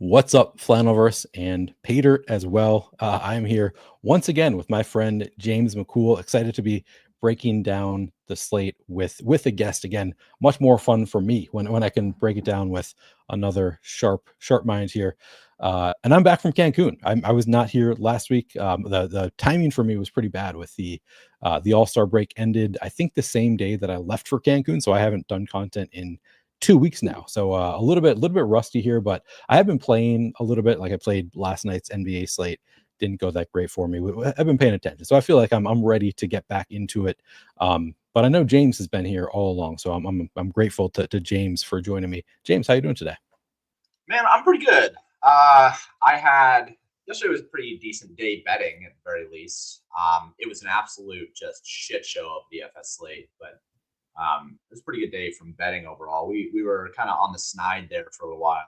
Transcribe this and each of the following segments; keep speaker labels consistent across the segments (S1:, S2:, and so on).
S1: What's up, Flannelverse and Pater as well. I'm here once again with my friend James McCool. Excited to be breaking down the slate with a guest again. Much more fun for me when I can break it down with another sharp mind here. And I'm back from Cancun. I was not here last week. The timing for me was pretty bad with the All-Star break ended, I think, the same day that I left for Cancun. So I haven't done content in 2 weeks now. So a little bit rusty here, but I have been playing a little bit. Like I played last night's NBA slate, didn't go that great for me. I've been paying attention, so I feel like I'm ready to get back into it. But I know James has been here all along, so I'm grateful to James for joining me. James, how you doing today?
S2: Man, I'm pretty good. Yesterday was a pretty decent day betting at the very least. It was an absolute just shit show of DFS slate, but it was a pretty good day from betting overall. We were kind of on the snide there for a while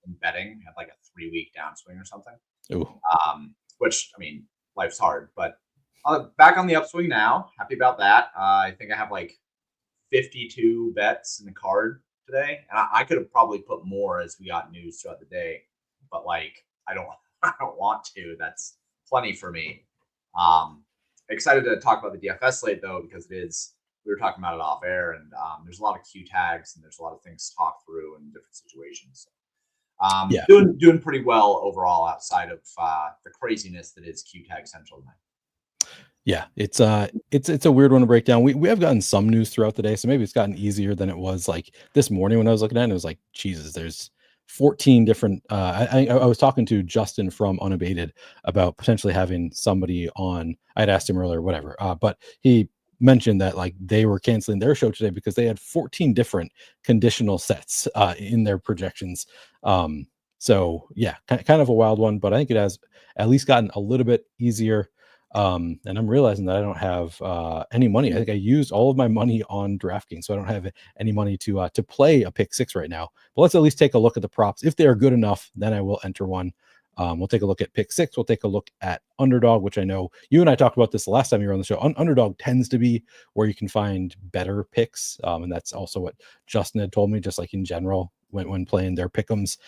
S2: in betting, had like a 3-week downswing or something.
S1: Ooh.
S2: Which, I mean, life's hard, but back on the upswing now. Happy about that. I think I have like 52 bets in the card today, and I could have probably put more as we got news throughout the day, but like I don't want to. That's plenty for me. Excited to talk about the DFS slate though, because we were talking about it off air, and there's a lot of Q tags and there's a lot of things to talk through in different situations. Doing pretty well overall outside of the craziness that is Q tag central tonight.
S1: Yeah, it's a weird one to break down. We have gotten some news throughout the day, so maybe it's gotten easier than it was like this morning when I was looking at it. And it was like, Jesus, there's 14 different. I was talking to Justin from Unabated about potentially having somebody on. I'd asked him earlier, whatever, but he mentioned that like they were canceling their show today because they had 14 different conditional sets in their projections. So yeah, kind of a wild one, but I think it has at least gotten a little bit easier. And I'm realizing that I don't have any money. I think I used all of my money on DraftKings, so I don't have any money to play a pick six right now. But let's at least take a look at the props. If they are good enough, then I will enter one. We'll take a look at pick six. We'll take a look at underdog, which I know you and I talked about this the last time you were on the show. Underdog tends to be where you can find better picks. And that's also what Justin had told me, just like in general, when playing their pick'ems,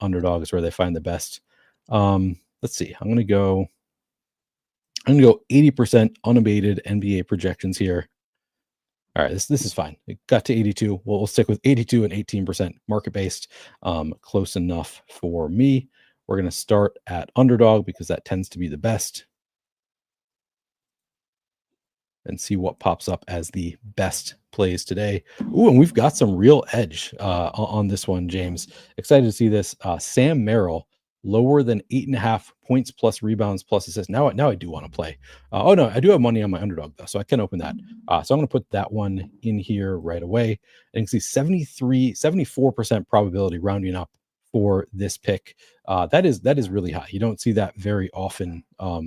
S1: underdog is where they find the best. Let's see. I'm going to go 80% unabated NBA projections here. All right, this is fine. It got to 82. We'll stick with 82 and 18% market-based. Close enough for me. We're going to start at underdog because that tends to be the best. And see what pops up as the best plays today. Ooh, and we've got some real edge on this one, James. Excited to see this. Sam Merrill, lower than 8.5 points plus rebounds plus assists. Now I do want to play. Oh no, I do have money on my underdog though, so I can open that. So I'm going to put that one in here right away. And you can see 74% probability rounding up for this pick. That is really high. You don't see that very often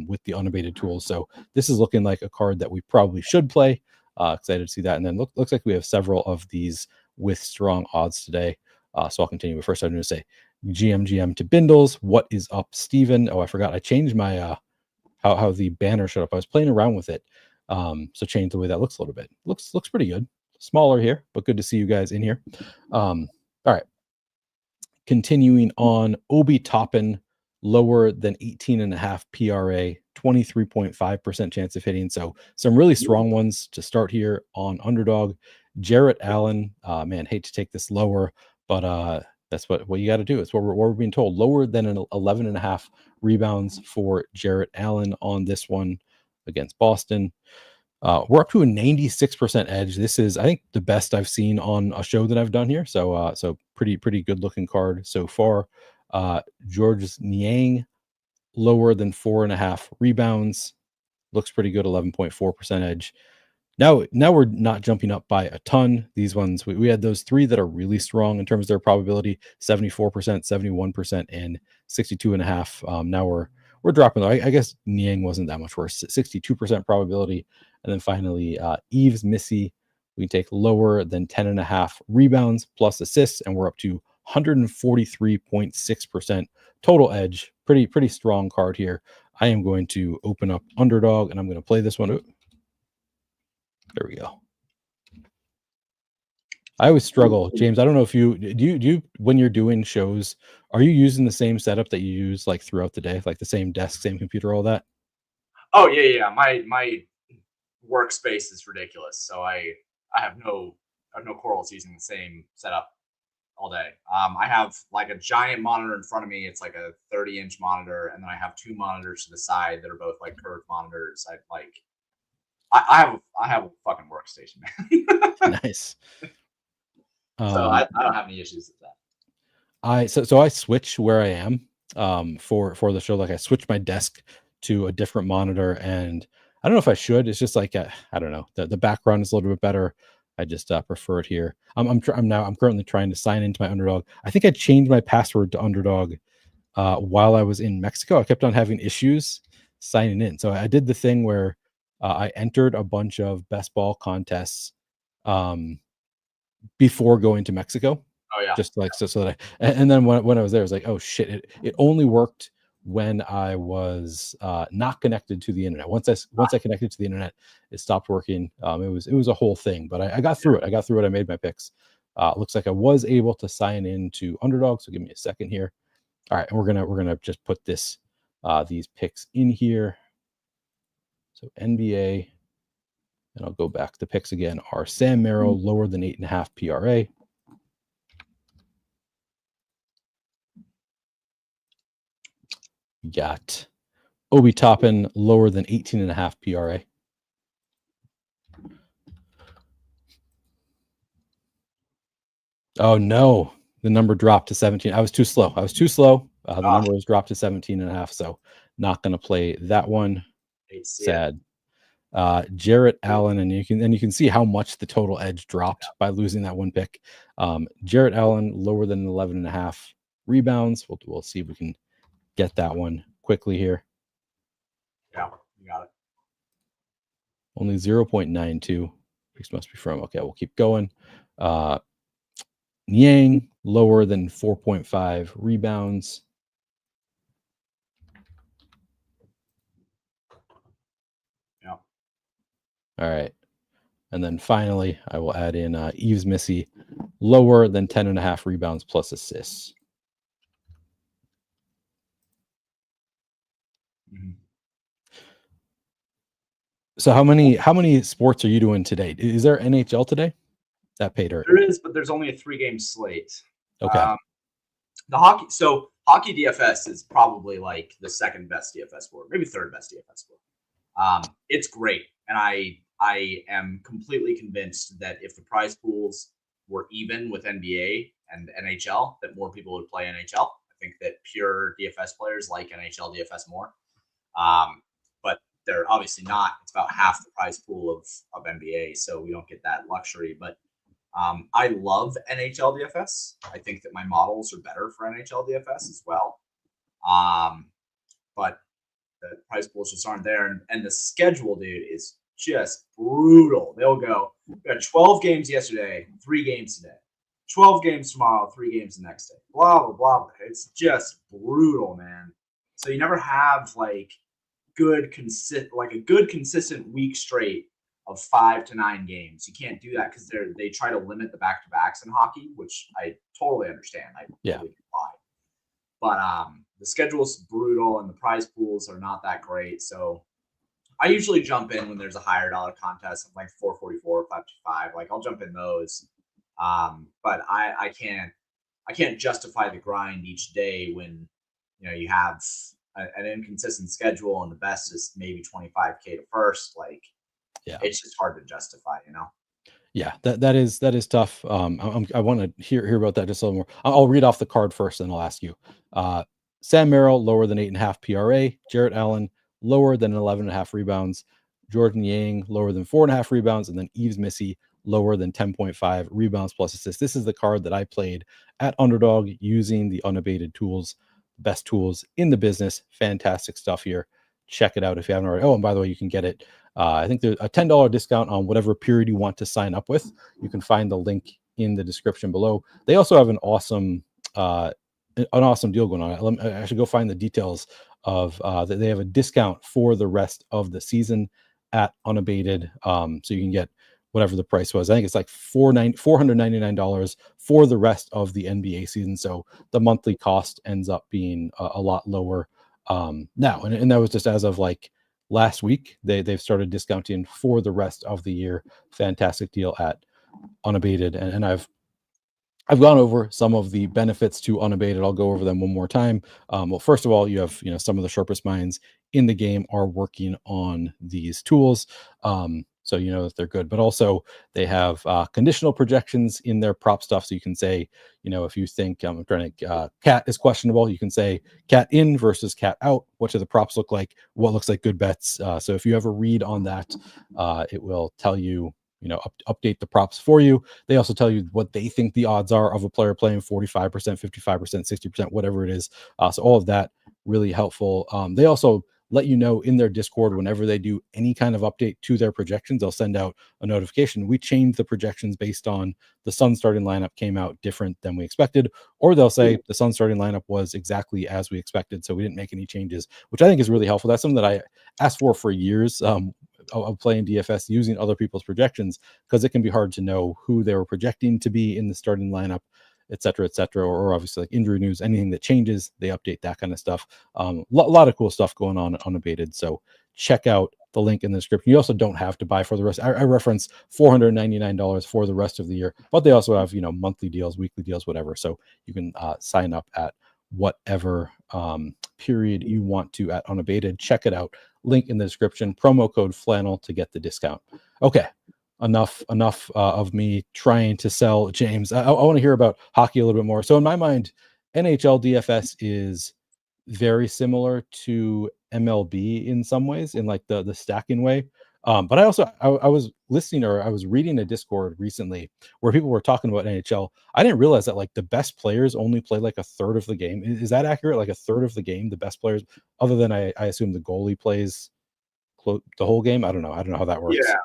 S1: with the unabated tools. So this is looking like a card that we probably should play. Excited to see that. And then looks like we have several of these with strong odds today. So I'll continue. But first, I'm going to say GM to Bindles. What is up, Steven? Oh, I forgot. I changed my how the banner showed up. I was playing around with it. So change the way that looks a little bit. Looks pretty good. Smaller here, but good to see you guys in here. All right. Continuing on, Obi Toppin, lower than 18.5 PRA, 23.5% chance of hitting. So some really strong ones to start here on underdog. Jarrett Allen, man, hate to take this lower, but that's what you got to do. It's what we're being told. Lower than an 11.5 rebounds for Jarrett Allen on this one against Boston. We're up to a 96% edge. This is, I think, the best I've seen on a show that I've done here. So pretty good looking card so far. Georges Niang, lower than 4.5 rebounds. Looks pretty good, 11.4% edge. Now we're not jumping up by a ton. These ones, we had those three that are really strong in terms of their probability, 74%, 71%, and 62.5. Now we're dropping. I guess Niang wasn't that much worse, 62% probability. And then finally, Yves Missy, we can take lower than 10.5 rebounds plus assists, and we're up to 143.6% total edge. Pretty strong card here. I am going to open up underdog, and I'm going to play this one. There we go. I always struggle, James. I don't know if you do when you're doing shows, are you using the same setup that you use like throughout the day, like the same desk, same computer, all that?
S2: Oh yeah. My workspace is ridiculous. So I have no quarrels using the same setup all day. I have like a giant monitor in front of me. It's like a 30-inch monitor, and then I have two monitors to the side that are both like curved monitors. I have a fucking workstation, man.
S1: Nice.
S2: So I don't have any issues with that.
S1: So I switch where I am for the show. Like I switch my desk to a different monitor, and I don't know if I should. It's just like I don't know. The background is a little bit better. I just prefer it here. I'm currently trying to sign into my Underdog. I think I changed my password to Underdog while I was in Mexico. I kept on having issues signing in, so I did the thing where I entered a bunch of best ball contests um, before going to Mexico,
S2: Oh yeah.
S1: just like so that and then when I was there, I was like, oh shit, it only worked when I was not connected to the internet. Once I connected to the internet, it stopped working. It was a whole thing, but I got through it. I got through it. I made my picks. Looks like I was able to sign into Underdog. So give me a second here. All right, and we're gonna just put this these picks in here. So NBA, and I'll go back. The picks again are Sam Merrill lower than 8.5 PRA. Got Obi Toppin lower than 18.5 PRA. Oh no, the number dropped to 17. I was too slow. The number was dropped to 17.5. So not going to play that one. Sad. Jarrett Allen, and you can see how much the total edge dropped by losing that one pick. Jarrett Allen lower than 11.5 rebounds. We'll see if we can get that one quickly here.
S2: Yeah, you got it.
S1: Only 0.92. This must be from. Okay, we'll keep going. Yang lower than 4.5 rebounds.
S2: Yeah.
S1: All right. And then finally, I will add in Eves Missy lower than 10.5 rebounds plus assists.
S2: Mm-hmm.
S1: So how many sports are you doing today? Is there NHL today? That paid her.
S2: There is, but there's only a 3-game slate.
S1: Okay.
S2: The hockey. So hockey DFS is probably like the second best DFS sport, maybe third best DFS sport. It's great, and I am completely convinced that if the prize pools were even with NBA and NHL, that more people would play NHL. I think that pure DFS players like NHL DFS more. But they're obviously not. It's about half the prize pool of NBA, so we don't get that luxury. But I love NHL DFS. I think that my models are better for NHL DFS as well. But the prize pools just aren't there. And the schedule, dude, is just brutal. They'll go, we got 12 games yesterday, 3 games today. 12 games tomorrow, 3 games the next day. Blah, blah, blah. It's just brutal, man. So you never have like a good consistent week straight of 5 to 9 games. You can't do that because they try to limit the back-to-backs in hockey, which I totally understand. I totally get why. But the schedule's brutal and the prize pools are not that great. So I usually jump in when there's a higher dollar contest, like 444, 525. Like I'll jump in those. But I can't justify the grind each day when you have an inconsistent schedule and the best is maybe 25K to first. Like, yeah, it's just hard to justify,
S1: Yeah, that is tough. I want to hear about that just a little more. I'll read off the card first, and I'll ask you. Sam Merrill lower than 8.5 PRA. Jarrett Allen lower than 11.5 rebounds. Jordan Yang lower than 4.5 rebounds, and then Eves Missy lower than 10.5 rebounds plus assists. This is the card that I played at Underdog using the unabated tools, best tools in the business. Fantastic stuff here. Check it out if you haven't already. Oh, and by the way, you can get it. I think there's a $10 discount on whatever period you want to sign up with. You can find the link in the description below. They also have an awesome deal going on. I should go find the details of that. They have a discount for the rest of the season at Unabated. So you can get whatever the price was. I think it's like $499 for the rest of the NBA season. So the monthly cost ends up being a lot lower now. And that was just as of like last week. They've started discounting for the rest of the year. Fantastic deal at Unabated. And I've gone over some of the benefits to Unabated. I'll go over them one more time. Well, first of all, you have some of the sharpest minds in the game are working on these tools, so you know that they're good. But also they have conditional projections in their prop stuff, so you can say, if you think I'm trying to cat is questionable, you can say cat in versus cat out. What do the props look like? What looks like good bets? So if you ever read on that, it will tell you. Update the props for you. They also tell you what they think the odds are of a player playing 45%, 55%, 60%, whatever it is. So all of that really helpful. They also let you know in their Discord whenever they do any kind of update to their projections. They'll send out a notification. We changed the projections based on the Sun starting lineup came out different than we expected, or they'll say the Sun starting lineup was exactly as we expected, so we didn't make any changes, which I think is really helpful. That's something that I asked for years. Of playing DFS using other people's projections, because it can be hard to know who they were projecting to be in the starting lineup, et cetera, or obviously like injury news, anything that changes, they update that kind of stuff. Lot of cool stuff going on Unabated. So check out the link in the description. You also don't have to buy for the rest. I reference $499 for the rest of the year, but they also have, monthly deals, weekly deals, whatever. So you can sign up at whatever period you want to at Unabated. Check it out. Link in the description. Promo code flannel to get the discount. Okay, enough of me trying to sell James. I want to hear about hockey a little bit more. So in my mind, NHL DFS is very similar to MLB in some ways, in like the stacking way. But I was listening, or I was reading a Discord recently where people were talking about NHL. I didn't realize that like the best players only play like a third of the game. Is that accurate? Like a third of the game, the best players, other than I assume the goalie plays the whole game. I don't know how that works.
S2: Yeah.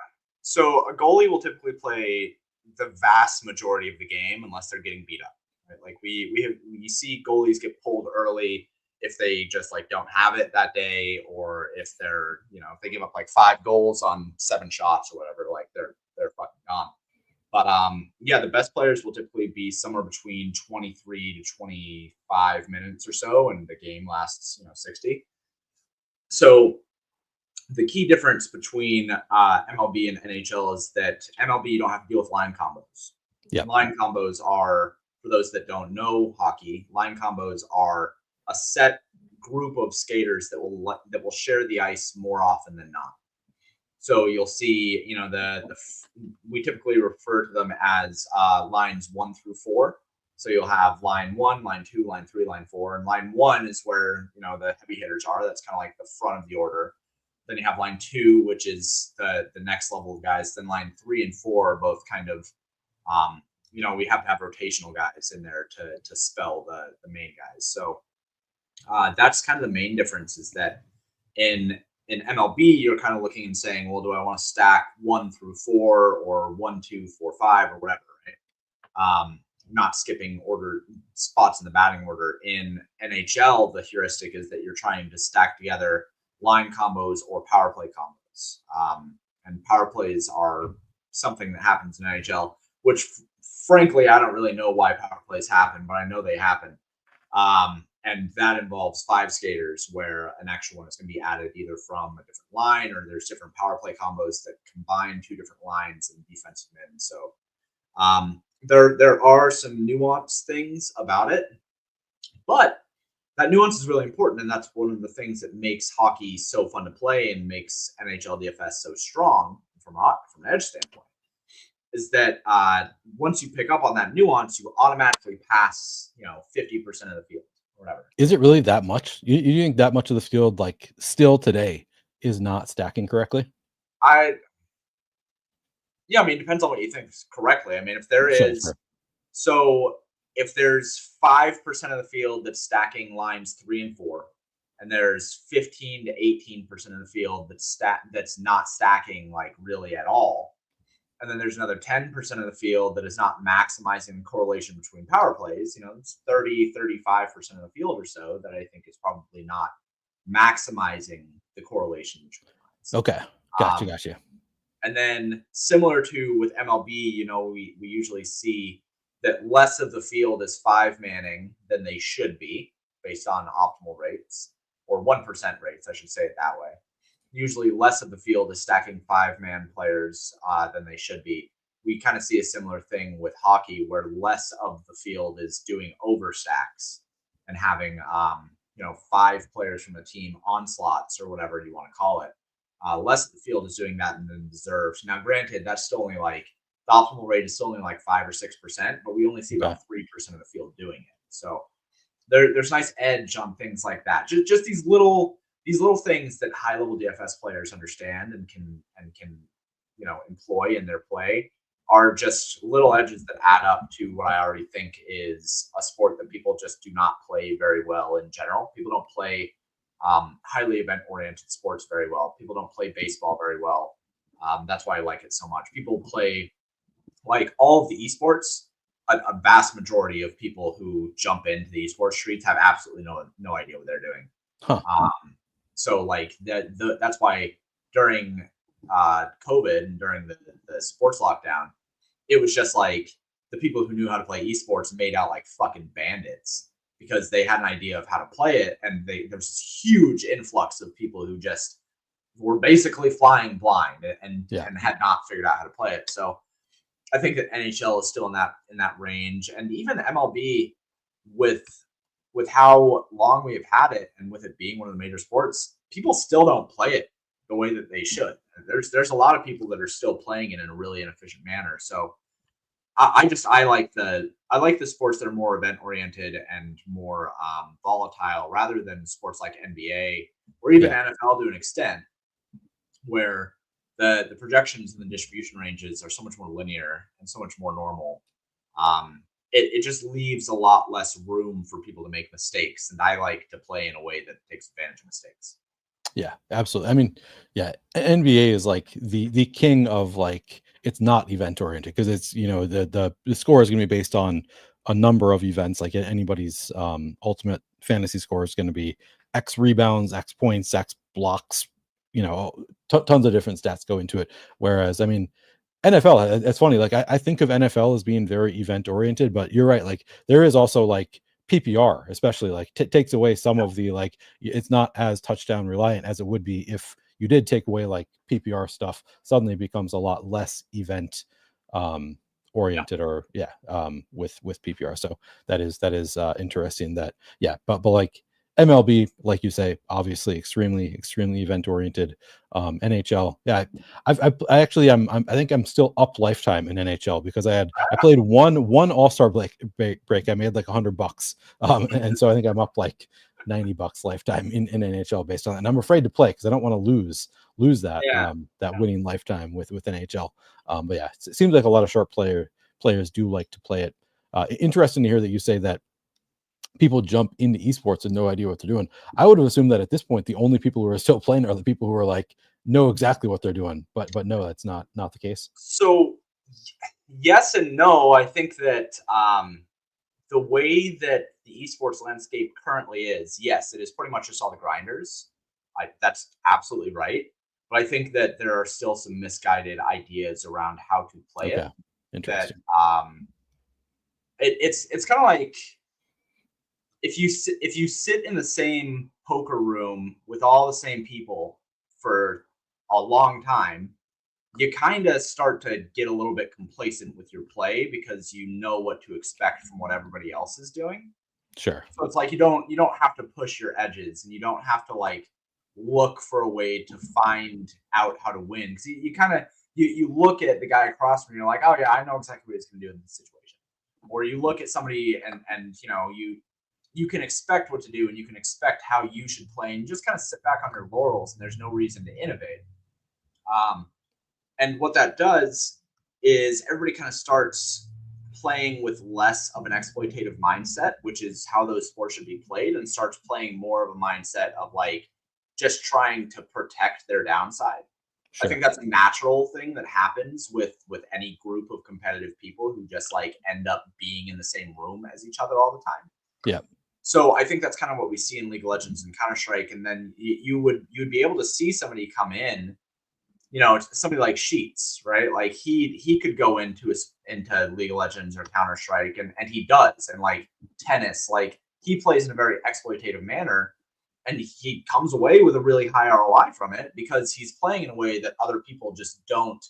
S2: So a goalie will typically play the vast majority of the game unless they're getting beat up. Right? Like we see goalies get pulled early if they just like don't have it that day, or if they're if they give up like 5 goals on 7 shots or whatever, like they're fucking gone. But yeah, the best players will typically be somewhere between 23 to 25 minutes or so, and the game lasts 60. So the key difference between MLB and NHL is that MLB, you don't have to deal with line combos.
S1: Yeah.
S2: Line combos are, for those that don't know hockey, line combos are a set group of skaters that will share the ice more often than not. So you'll see, we typically refer to them as lines 1 through 4. So you'll have line 1, line 2, line 3, line 4, and line 1 is where the heavy hitters are. That's kind of like the front of the order. Then you have line 2, which is the next level of guys. Then line 3 and 4 are both kind of, we have to have rotational guys in there to spell the main guys. So that's kind of the main difference, is that in MLB, you're kind of looking and saying, well, do I want to stack 1 through 4 or 1, 2, 4, 5 or whatever, right? Not skipping order spots in the batting order. In NHL, the heuristic is that you're trying to stack together line combos or power play combos. And power plays are something that happens in NHL, which frankly, I don't really know why power plays happen, but I know they happen. And that involves 5 skaters, where an extra one is going to be added either from a different line, or there's different power play combos that combine 2 different lines in defensive mid. So there are some nuanced things about it, but that nuance is really important, and that's one of the things that makes hockey so fun to play and makes NHL DFS so strong from an edge standpoint, is that once you pick up on that nuance, you automatically pass 50% of the field or whatever.
S1: Is it really that much? You think that much of the field, like still today, is not stacking correctly?
S2: Yeah, I mean, it depends on what you think correctly. I mean, if there is,
S1: Sure.
S2: So if there's 5% of the field that's stacking lines 3 and 4, and there's 15 to 18% of the field that's not stacking like really at all, and then there's another 10% of the field that is not maximizing the correlation between power plays, it's 30, 35% of the field or so that I think is probably not maximizing the correlation between lines.
S1: Okay. Gotcha.
S2: And then similar to with MLB, we usually see that less of the field is 5-manning than they should be based on optimal rates, or 1% rates, I should say it that way. Usually less of the field is stacking 5-man players than they should be. We kind of see a similar thing with hockey, where less of the field is doing overstacks and having 5 players from a team onslaughts, or whatever you want to call it. Less of the field is doing that than deserves. Now, granted, that's still only like the optimal rate is still only like 5 or 6%, but we only see about 3% of the field doing it. So there's nice edge on things like that. Just these little things that high level DFS players understand and can employ in their play are just little edges that add up to what I already think is a sport that people just do not play very well in general. People don't play highly event oriented sports very well. People don't play baseball very well. That's why I like it so much. People play like all of the esports. A vast majority of people who jump into the esports streets have absolutely no idea what they're doing.
S1: Huh.
S2: So like that's why during COVID and during the sports lockdown, it was just like the people who knew how to play esports made out like fucking bandits because they had an idea of how to play it, and there was this huge influx of people who just were basically flying blind and had not figured out how to play it. So I think that NHL is still in that range, and even MLB with how long we have had it, and with it being one of the major sports, people still don't play it the way that they should. There's a lot of people that are still playing it in a really inefficient manner. So I like the sports that are more event oriented and more volatile, rather than sports like NBA or even NFL to an extent, where the projections and the distribution ranges are so much more linear and so much more normal. It just leaves a lot less room for people to make mistakes, and I like to play in a way that takes advantage of mistakes.
S1: Yeah, absolutely. I mean, NBA is like the king of, like, it's not event oriented, because it's, the score is going to be based on a number of events. Like anybody's ultimate fantasy score is going to be X rebounds, X points, X blocks, tons of different stats go into it. Whereas, I mean, NFL, it's funny. Like I think of NFL as being very event oriented, but you're right. Like there is also like PPR, especially, like takes away some of the, like, it's not as touchdown reliant as it would be if you did take away like PPR stuff. Suddenly becomes a lot less event oriented, or with PPR. So that is interesting. That but like MLB, like you say, obviously extremely event oriented. NHL, I think I'm still up lifetime in NHL, because I played one all-star break. I made like $100, and so I think I'm up like $90 lifetime in NHL based on that. And I'm afraid to play because I don't want to lose that winning lifetime with NHL. But yeah, it seems like a lot of sharp players do like to play it. Interesting to hear that you say that people jump into esports and no idea what they're doing. I would have assumed that at this point, the only people who are still playing are the people who are like, know exactly what they're doing. But no, that's not the case.
S2: So yes and no. I think that the way that the esports landscape currently is, yes, it is pretty much just all the grinders. That's absolutely right. But I think that there are still some misguided ideas around how to play it.
S1: Interesting.
S2: That it's kind of like, if you sit in the same poker room with all the same people for a long time, you kind of start to get a little bit complacent with your play, because you know what to expect from what everybody else is doing.
S1: Sure.
S2: So it's like you don't have to push your edges, and you don't have to like look for a way to find out how to win, because you kind of you look at the guy across from you, you're like, oh yeah, I know exactly what he's going to do in this situation. Or you look at somebody and you can expect what to do, and you can expect how you should play, and you just kind of sit back on your laurels, and there's no reason to innovate. And what that does is everybody kind of starts playing with less of an exploitative mindset, which is how those sports should be played, and starts playing more of a mindset of like just trying to protect their downside. Sure. I think that's a natural thing that happens with any group of competitive people who just like end up being in the same room as each other all the time.
S1: Yeah.
S2: So I think that's kind of what we see in League of Legends and Counter-Strike. And then you'd be able to see somebody come in somebody like Sheets, right? Like he could go into League of Legends or Counter Strike, and he does, and like tennis, like he plays in a very exploitative manner, and he comes away with a really high ROI from it because he's playing in a way that other people just don't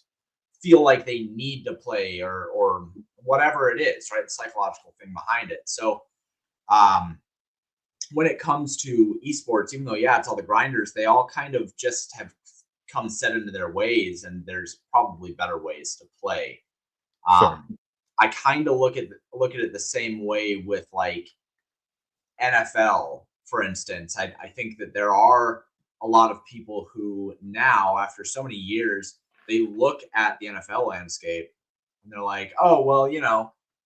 S2: feel like they need to play, or whatever it is, right? The psychological thing behind it. So when it comes to esports, even though it's all the grinders, they all kind of just have come set into their ways, and there's probably better ways to play.
S1: Sure.
S2: I kind of look at it the same way with like NFL, for instance. I think that there are a lot of people who now, after so many years, they look at the NFL landscape and they're like, oh well,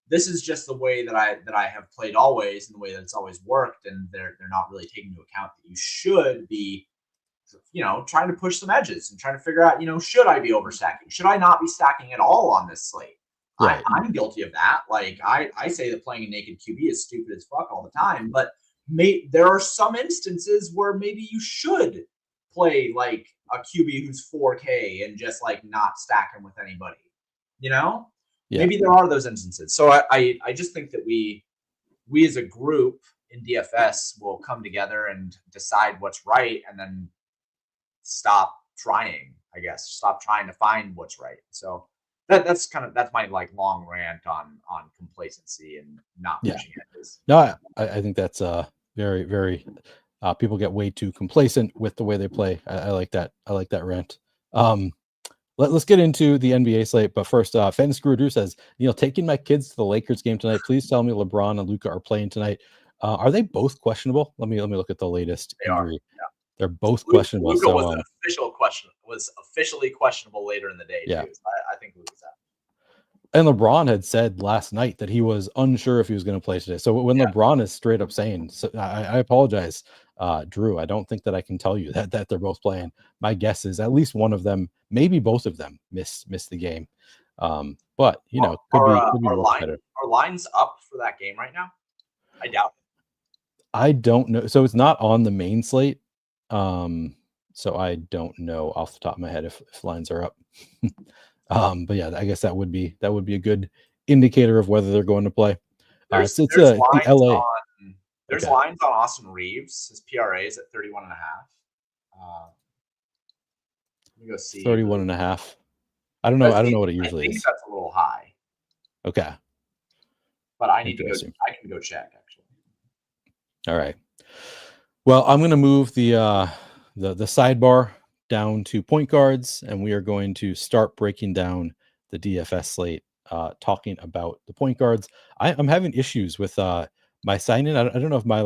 S2: this is just the way that I have played always, and the way that it's always worked, and they're not really taking into account that you should be trying to push some edges and trying to figure out, should I be overstacking? Should I not be stacking at all on this slate?
S1: Right.
S2: I'm guilty of that. Like I say that playing a naked QB is stupid as fuck all the time, but there are some instances where maybe you should play like a QB who's 4K and just like not stack him with anybody.
S1: Yeah.
S2: Maybe there are those instances. So I just think that we as a group in DFS will come together and decide what's right, and then stop trying to find what's right. So that's my like long rant on complacency and not pushing edges.
S1: No, I think that's very, very people get way too complacent with the way they play. I like that. I like that rant. Let's get into the NBA slate, but first, Fan Screwdrew says, Neil, taking my kids to the Lakers game tonight. Please tell me LeBron and Luka are playing tonight. Are they both questionable? Let me look at the latest injury.
S2: Yeah.
S1: They're both questionable.
S2: Luka
S1: so
S2: was officially questionable later in the day.
S1: Yeah.
S2: Too. So I think Luka's out.
S1: And LeBron had said last night that he was unsure if he was going to play today. So when LeBron is straight up saying, so I apologize, Drew, I don't think that I can tell you that they're both playing. My guess is at least one of them, maybe both of them, miss the game. But could be
S2: Are lines up for that game right now? I doubt it.
S1: I don't know. So it's not on the main slate. So I don't know off the top of my head if lines are up. But yeah, I guess that would be a good indicator of whether they're going to play.
S2: There's
S1: it's
S2: lines
S1: LA.
S2: There's lines on Austin Reeves. His PRA is at 31.5. Let me go see.
S1: 31.5. I don't know. I don't know what it usually is.
S2: That's a little high.
S1: Okay.
S2: But I need to go. I can go check actually.
S1: All right. Well, I'm going to move the sidebar down to point guards, and we are going to start breaking down the DFS slate, talking about the point guards. I'm having issues with my sign in. I don't know if my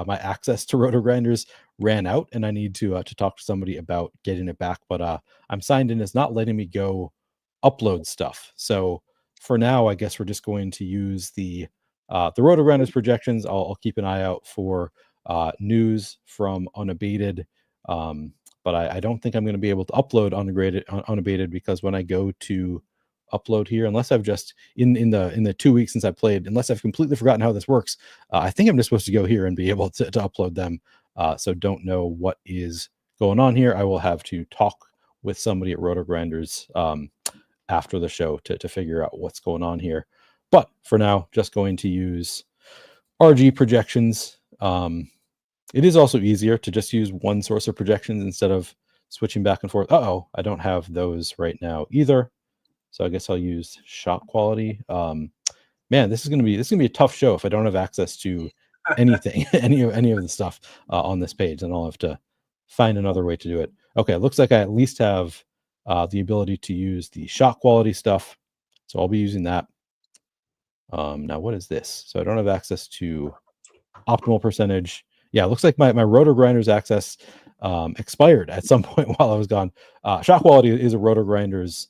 S1: my access to Roto Grinders ran out, and I need to talk to somebody about getting it back. But I'm signed in. It's not letting me go upload stuff. So for now, I guess we're just going to use the Roto Grinders projections. I'll keep an eye out for news from Unabated. But I don't think I'm going to be able to upload unabated because when I go to upload here, unless I've just in the 2 weeks since I played, unless I've completely forgotten how this works, I think I'm just supposed to go here and be able to upload them. So don't know what is going on here. I will have to talk with somebody at Roto Grinders after the show to figure out what's going on here. But for now, just going to use RG projections. It is also easier to just use one source of projections instead of switching back and forth. I don't have those right now either. So I guess I'll use shot quality. Man, this is gonna be a tough show if I don't have access to anything, any of the stuff on this page, and I'll have to find another way to do it. Okay, it looks like I at least have the ability to use the shot quality stuff. So I'll be using that. Now what is this? So I don't have access to optimal percentage. Yeah, it looks like my Roto Grinders access expired at some point while I was gone. Shot quality is a Roto Grinders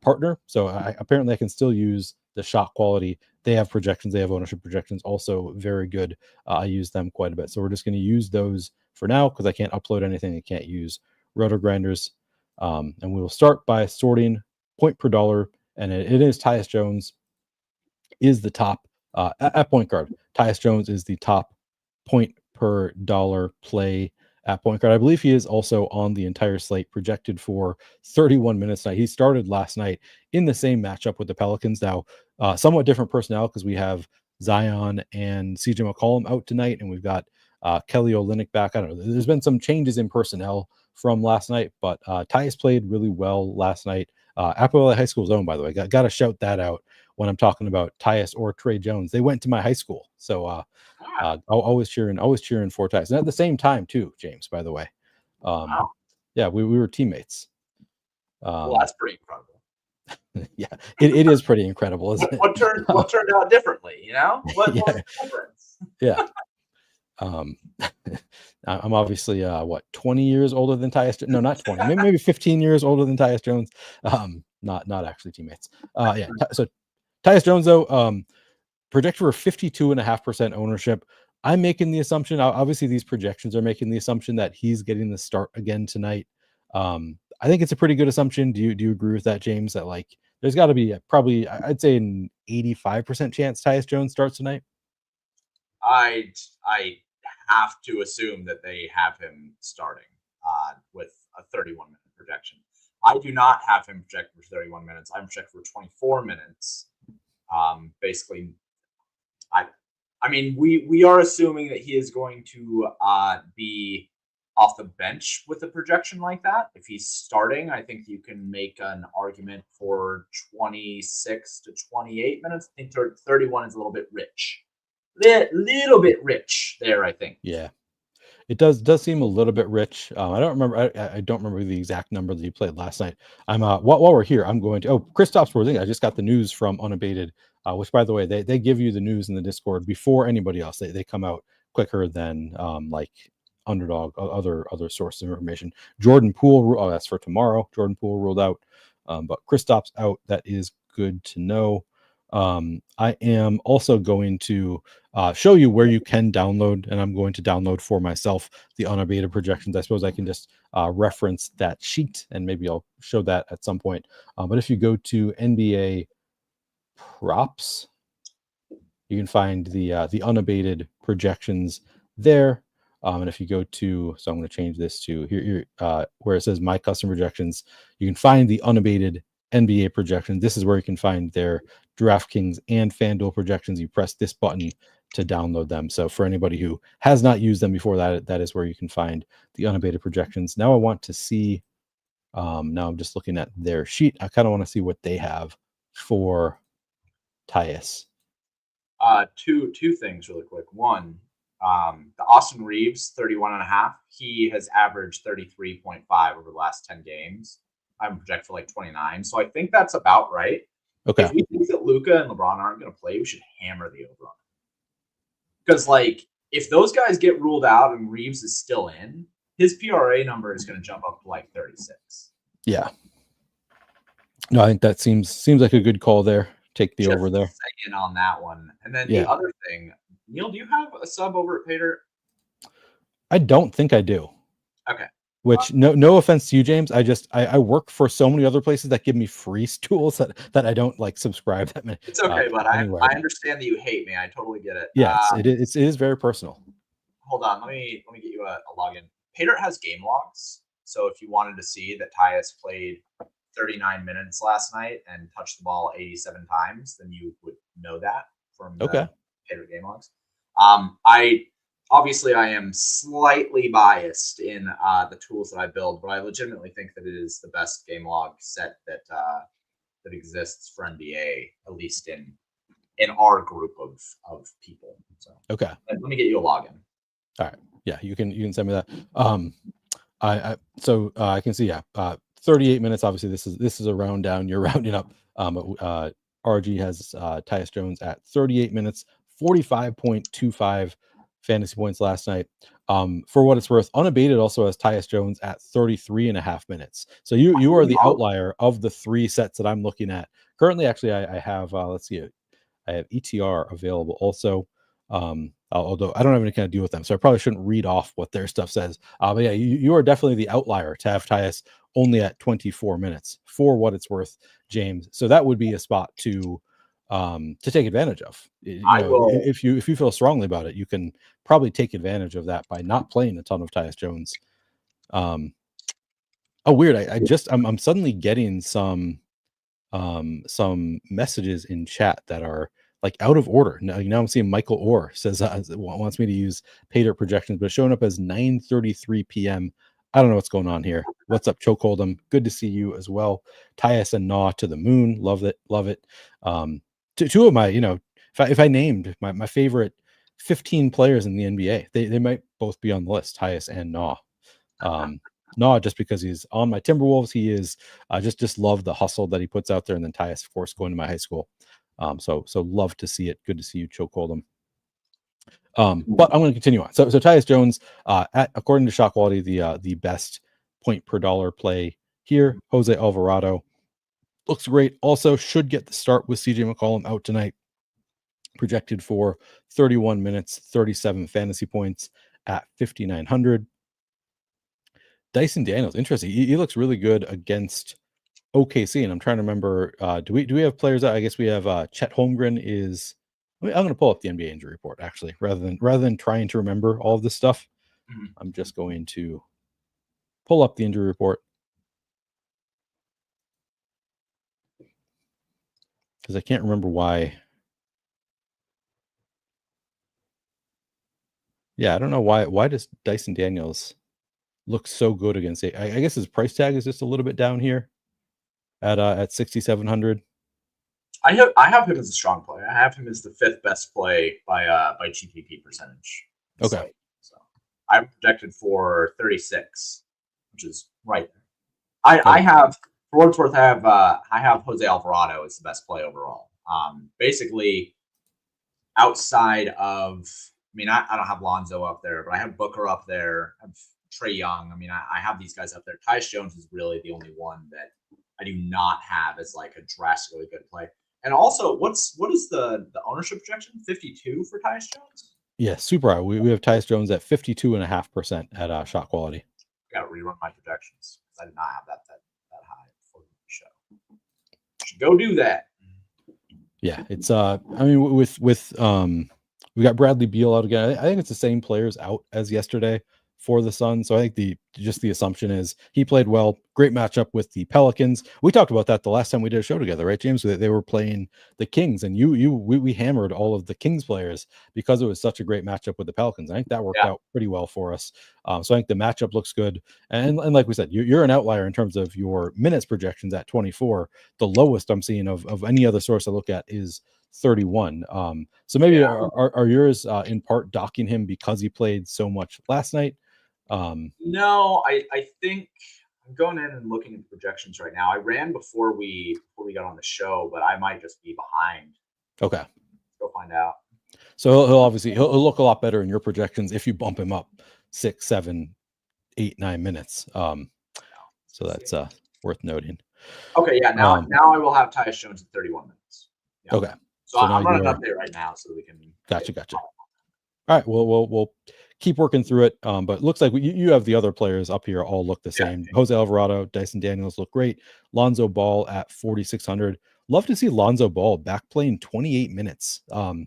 S1: partner, so apparently I can still use the shot quality. They have projections, they have ownership projections, also very good. I use them quite a bit, so we're just going to use those for now because I can't upload anything. I can't use Roto Grinders, and we will start by sorting point per dollar, and it is Tyus Jones is the top at point guard. Tyus Jones is the top point per dollar play at point guard. I believe he is also on the entire slate, projected for 31 minutes tonight. He started last night in the same matchup with the Pelicans. Now, somewhat different personnel because we have Zion and CJ McCollum out tonight, and we've got Kelly Olynyk back. I don't know. There's been some changes in personnel from last night, but Tyus played really well last night. Appalachia High School's own, by the way. Got to shout that out when I'm talking about Tyus or Trey Jones. They went to my high school, so always cheering for Tyus. And at the same time, too, James. By the way,
S2: Wow.
S1: yeah, we were teammates.
S2: Well, that's pretty incredible.
S1: Yeah, it is pretty incredible, isn't it?
S2: What turned out differently? You know, what
S1: Yeah.
S2: was the difference?
S1: Yeah. I'm obviously 20 years older than Tyus. No, not 20. Maybe 15 years older than Tyus Jones. Not actually teammates. Yeah. So Tyus Jones though, projected for 52.5% ownership. I'm making the assumption. Obviously, these projections are making the assumption that he's getting the start again tonight. I think it's a pretty good assumption. Do you agree with that, James? That like there's got to be probably I'd say an 85% chance Tyus Jones starts tonight.
S2: I have to assume that they have him starting with a 31-minute projection. I do not have him projected for 31 minutes. I'm projected for 24 minutes. Basically, I mean, we are assuming that he is going to be off the bench with a projection like that. If he's starting, I think you can make an argument for 26 to 28 minutes. I think 31 is a little bit rich. Little bit rich there, I think.
S1: Yeah, it does seem a little bit rich. I don't remember. I don't remember the exact number that you played last night. I'm while we're here, I'm going to. Oh, Kristaps Porzingis. I just got the news from Unabated, which by the way, they give you the news in the Discord before anybody else. They come out quicker than like Underdog, other sources of information. Jordan Poole. Oh, that's for tomorrow. Jordan Poole ruled out, but Kristaps out. That is good to know. I am also going to show you where you can download, and I'm going to download for myself the unabated projections. I suppose I can just reference that sheet, and maybe I'll show that at some point. But if you go to NBA props, you can find the unabated projections there. And if you go to, so I'm going to change this to here where it says my custom projections, you can find the unabated NBA projections. This is where you can find their DraftKings and FanDuel projections. You press this button to download them. So for anybody who has not used them before, that is where you can find the unabated projections. Now I want to see, now I'm just looking at their sheet. I kind of want to see what they have for Tyus.
S2: Two things really quick. One, the Austin Reeves 31.5, he has averaged 33.5 over the last 10 games. I'm projected for like 29. So I think that's about right.
S1: Okay.
S2: If we think that Luka and LeBron aren't going to play, we should hammer the over on it. Because like if those guys get ruled out and Reeves is still in, his PRA number is going to jump up to like 36.
S1: Yeah. No, I think that seems like a good call there. Take the over there.
S2: Second on that one. And then the other thing, Neil, do you have a sub over at Pater?
S1: I don't think I do.
S2: Okay.
S1: Which no offense to you, James. I work for so many other places that give me free tools that I don't like subscribe that many.
S2: It's okay, but I understand that you hate me. I totally get it.
S1: Yeah, it is very personal.
S2: Hold on, let me get you a login. Pater has game logs, so if you wanted to see that Tyus played 39 minutes last night and touched the ball 87 times, then you would know that from the Pater game logs. Obviously, I am slightly biased in the tools that I build, but I legitimately think that it is the best game log set that exists for NBA, at least in our group of people. So
S1: okay,
S2: let me get you a login.
S1: All right, yeah, you can send me that. I can see 38 minutes. Obviously, this is a round down. You're rounding up. RG has Tyus Jones at 38 minutes, 45.25 fantasy points last night. For what it's worth, Unabated also has Tyus Jones at 33.5 minutes. So you are the outlier of the three sets that I'm looking at currently. Actually, I have let's see, I have ETR available also. Although I don't have any kind of deal with them, so I probably shouldn't read off what their stuff says. But yeah, you are definitely the outlier to have Tyus only at 24 minutes for what it's worth, James. So that would be a spot to to take advantage of.
S2: I will.
S1: If you feel strongly about it, you can probably take advantage of that by not playing a ton of Tyus Jones. Oh, weird! I'm suddenly getting some messages in chat that are like out of order. Now I'm seeing Michael Orr says wants me to use pay dirt projections, but showing up as 9:33 p.m. I don't know what's going on here. What's up, Chokehold'em? Good to see you as well. Tyus and Naw to the moon. Love it. Love it. Two of my, if I named my favorite 15 players in the NBA, they might both be on the list, Tyus and Naw. Not just because he's on my Timberwolves. He is just love the hustle that he puts out there. And then Tyus, of course, going to my high school. So love to see it. Good to see you, Chokehold'em. But I'm going to continue on. So Tyus Jones, according to Shot Quality, the best point per dollar play here. Jose Alvarado looks great. Also should get the start with CJ McCollum out tonight. Projected for 31 minutes, 37 fantasy points at 5,900. Dyson Daniels, interesting. He looks really good against OKC, and I'm trying to remember. Do we have players? I guess we have Chet Holmgren is. I'm going to pull up the NBA injury report actually, rather than trying to remember all of this stuff. I'm just going to pull up the injury report because I can't remember why. Yeah, I don't know why. Why does Dyson Daniels look so good against it? I guess his price tag is just a little bit down here at 6,700.
S2: I have him as a strong play. I have him as the 5th best play by GPP percentage.
S1: Okay.
S2: So I'm projected for 36, which is right there. I have, for what it's worth, I have Jose Alvarado as the best play overall. Basically, outside of, I don't have Lonzo up there, but I have Booker up there. I have Trae Young. I have these guys up there. Tyus Jones is really the only one that I do not have as like a drastically good play. And also, what is the ownership projection? 52 for Tyus Jones?
S1: Yeah, super high. We have Tyus Jones at 52.5% at Shot Quality.
S2: Got to rerun my projections because I did not have that high before the show. Should go do that.
S1: Yeah, it's with we got Bradley Beal out again. I think it's the same players out as yesterday for the Suns. So I think the assumption is he played well. Great matchup with the Pelicans. We talked about that the last time we did a show together, right, James? They were playing the Kings, and we hammered all of the Kings players because it was such a great matchup with the Pelicans. I think that worked out pretty well for us. So I think the matchup looks good. And like we said, you're an outlier in terms of your minutes projections at 24. The lowest I'm seeing of any other source I look at is 31. So maybe are yours in part docking him because he played so much last night?
S2: No, I think I'm going in and looking at the projections right now. I ran before we got on the show, but I might just be behind.
S1: Okay.
S2: Let's go find out.
S1: So he'll obviously look a lot better in your projections if you bump him up 6, 7, 8, 9 minutes. So that's worth noting.
S2: Okay, yeah. Now I will have Tyus Jones at 31 minutes. Yeah.
S1: Okay.
S2: So I'm running an update right now so that we can.
S1: Gotcha. All right. We'll keep working through it. But it looks like you have the other players up here all look the same. Jose Alvarado, Dyson Daniels look great. Lonzo Ball at 4,600. Love to see Lonzo Ball back playing 28 minutes. There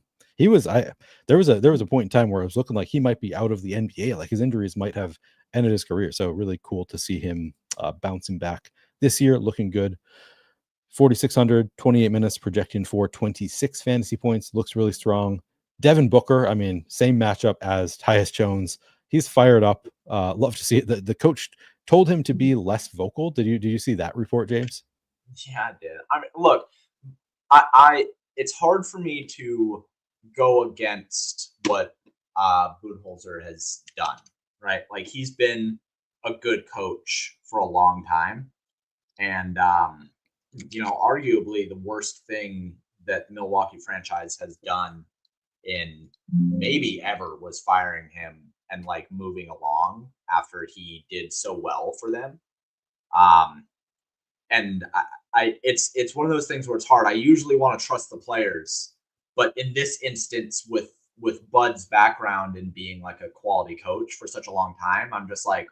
S1: was a point in time where it was looking like he might be out of the NBA. Like his injuries might have ended his career. So really cool to see him bouncing back this year, looking good. 4,600, 28 minutes, projecting for 26 fantasy points. Looks really strong. Devin Booker, same matchup as Tyus Jones. He's fired up. Love to see it. The coach told him to be less vocal. Did you see that report, James?
S2: Yeah, I did. Look, it's hard for me to go against what Budenholzer has done, right? Like he's been a good coach for a long time, and arguably the worst thing that the Milwaukee franchise has done in maybe ever was firing him and like moving along after he did so well for them. And it's one of those things where it's hard. I usually want to trust the players, but in this instance with Bud's background and being like a quality coach for such a long time, I'm just like,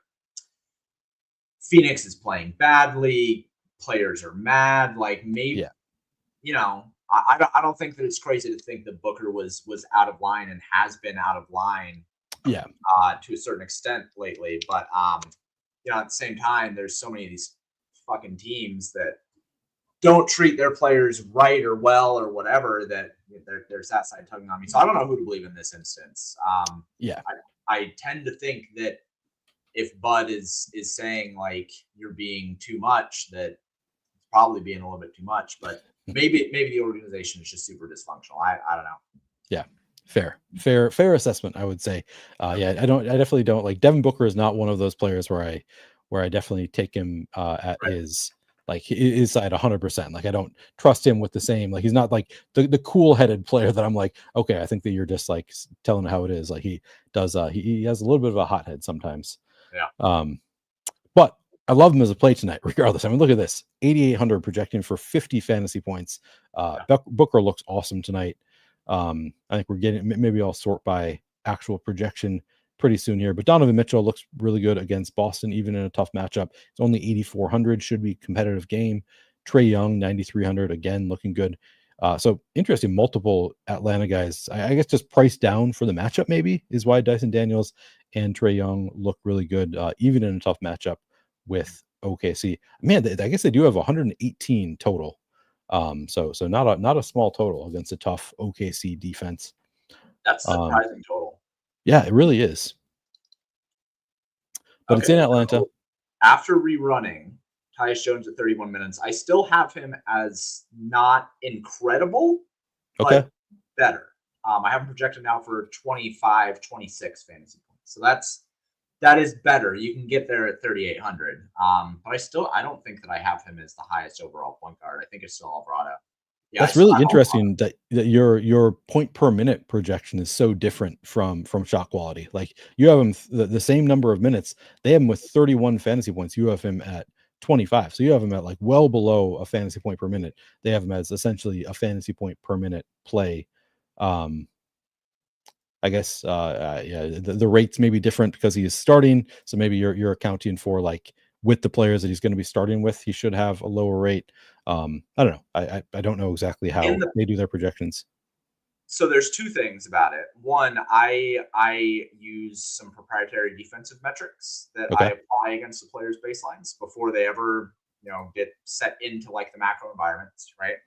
S2: Phoenix is playing badly. Players are mad. Like maybe, I don't think that it's crazy to think that Booker was out of line and has been out of line,
S1: Yeah,
S2: to a certain extent lately. But at the same time, there's so many of these fucking teams that don't treat their players right or well or whatever that there's that side tugging on me. So I don't know who to believe in this instance.
S1: yeah.
S2: I tend to think that if Bud is saying like you're being too much, that it's probably being a little bit too much. But maybe the organization is just super dysfunctional. I don't know.
S1: Yeah, fair assessment, I would say. Yeah, I definitely don't like Devin Booker is not one of those players where I definitely take him at
S2: Right.
S1: his side 100%. Like I don't trust him with the same. Like he's not like the cool headed player that I'm like, okay, I think that you're just like telling how it is. Like he does. He has a little bit of a hothead sometimes.
S2: Yeah.
S1: But I love him as a play tonight, regardless. I mean, look at this 8,800 projecting for 50 fantasy points. Booker looks awesome tonight. I think we're getting, maybe I'll sort by actual projection pretty soon here, but Donovan Mitchell looks really good against Boston, even in a tough matchup. It's only 8,400, should be competitive game. Trae Young, 9,300, again, looking good. So interesting, multiple Atlanta guys. I guess just priced down for the matchup maybe is why Dyson Daniels and Trae Young look really good, even in a tough matchup with OKC. Man, I guess they do have 118 total. So not a small total against a tough OKC defense.
S2: That's surprising total.
S1: Yeah, it really is. But it's in Atlanta.
S2: So after rerunning Tyus Jones at 31 minutes, I still have him as not incredible, but better. I have him projected now for 25, 26 fantasy points. So that is better. You can get there at 3,800. But I don't think that I have him as the highest overall point guard. I think it's still Alvarado. Yeah,
S1: that's really interesting that your point per minute projection is so different from shot quality. Like you have him the same number of minutes. They have him with 31 fantasy points. You have him at 25. So you have him at like well below a fantasy point per minute. They have him as essentially a fantasy point per minute play. I guess yeah, the rates may be different because he is starting. So maybe you're accounting for like with the players that he's going to be starting with, he should have a lower rate. I don't know. I don't know exactly how they do their projections.
S2: So there's two things about it. One, I use some proprietary defensive metrics that I apply against the players' baselines before they ever get set into like the macro environments, right?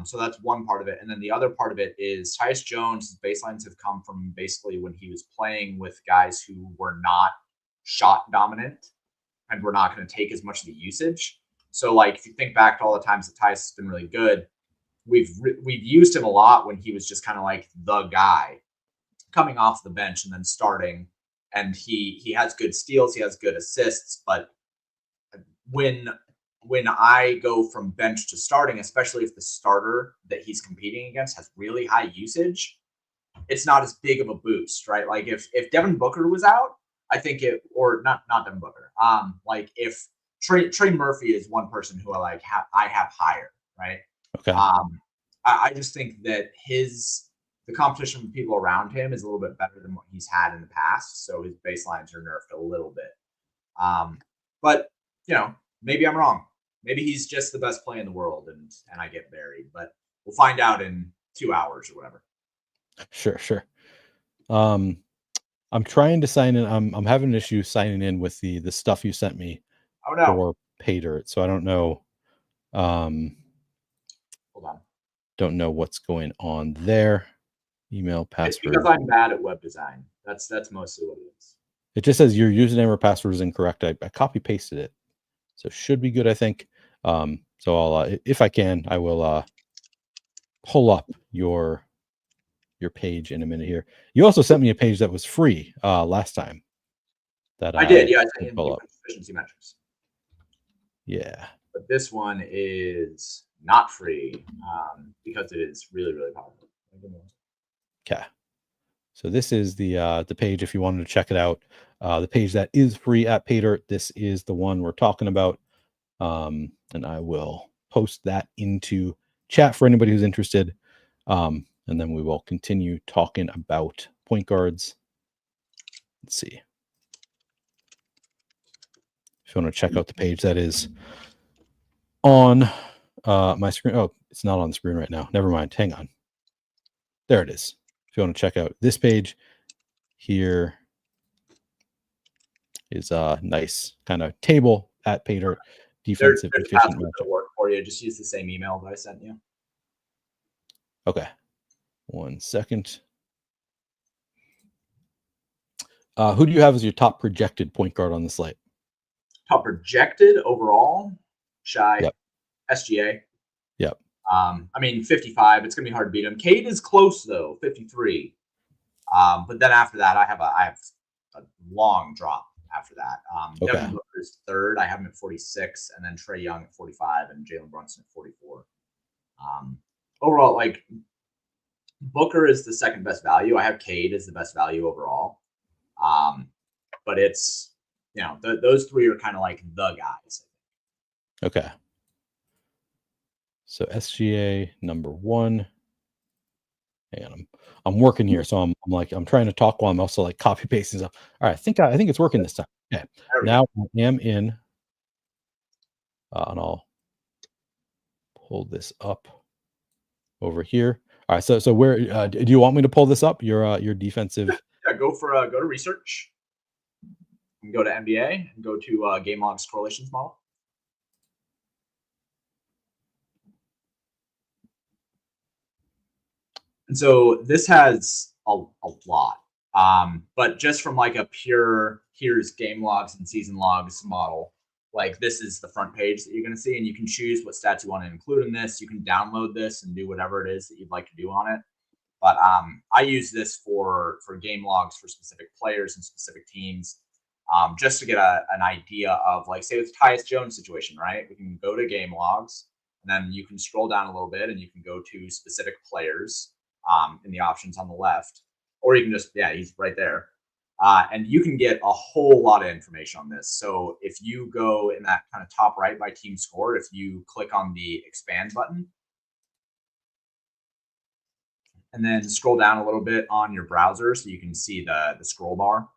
S2: So that's one part of it. And then the other part of it is Tyus Jones' baselines have come from basically when he was playing with guys who were not shot dominant and were not going to take as much of the usage. So like if you think back to all the times that Tyus has been really good, we've used him a lot when he was just kind of like the guy coming off the bench and then starting. And he has good steals, he has good assists, but when I go from bench to starting, especially if the starter that he's competing against has really high usage, it's not as big of a boost, right? Like if Devin Booker was out, I think or not Devin Booker. Like if Trey Murphy is one person who I have higher, right?
S1: Okay.
S2: I just think that the competition with people around him is a little bit better than what he's had in the past, so his baselines are nerfed a little bit. But maybe I'm wrong. Maybe he's just the best play in the world, and I get buried. But we'll find out in 2 hours or whatever.
S1: Sure. I'm trying to sign in. I'm having an issue signing in with the stuff you sent me for Paydirt. So I don't know.
S2: Hold on.
S1: Don't know what's going on there. Email password.
S2: It's because I'm bad at web design. That's mostly what it is.
S1: It just says your username or password is incorrect. I copy pasted it, so it should be good, I think. So I'll if I can, I will pull up your page in a minute here. You also sent me a page that was free last time. That
S2: I did, yeah. I sent you efficiency metrics.
S1: Yeah,
S2: but this one is not free because it is really, really powerful.
S1: Okay. So this is the page if you wanted to check it out. The page that is free at Paydirt. This is the one we're talking about. And I will post that into chat for anybody who's interested. And then we will continue talking about point guards. Let's see. If you want to check out the page that is on my screen. Oh, It's not on the screen right now. Never mind. Hang on. There it is. If you want to check out this page, here is a nice kind of table at Paydirt, defensive
S2: There's
S1: efficient
S2: passwords that
S1: matchup.
S2: work for you. Just use the same email that I sent you.
S1: Okay. 1 second. Who do you have as your top projected point guard on the slate?
S2: Top projected overall, Shy,
S1: Yep.
S2: SGA.
S1: Yep.
S2: I mean, 55. It's gonna be hard to beat him. Cade is close though, 53. But then after that, I have a long drop after that.
S1: Okay.
S2: Devin Booker's third. I have him at 46, and then Trae Young at 45, and Jalen Brunson at 44. Overall, like Booker is the second best value. I have Cade as the best value overall. But it's those three are kind of like the guys.
S1: Okay. So SGA number 1. Hang on, I'm working here, so I'm trying to talk while I'm also like copy pasting stuff. All right, I think it's working this time. Okay, now I am in, and I'll pull this up over here. All right, so where do you want me to pull this up? Your defensive.
S2: Yeah, go to research. And go to NBA and go to game logs correlations model. And so this has a lot. But just from like a pure here's game logs and season logs model, like this is the front page that you're going to see, and you can choose what stats you want to include in this. You can download this and do whatever it is that you'd like to do on it. But I use this for game logs for specific players and specific teams, just to get an idea of, like, say with Tyus Jones situation, right? We can go to game logs, and then you can scroll down a little bit, and you can go to specific players in the options on the left, or you can just, he's right there. And you can get a whole lot of information on this. So if you go in that kind of top right by team score, if you click on the expand button, and then scroll down a little bit on your browser so you can see the scroll bar.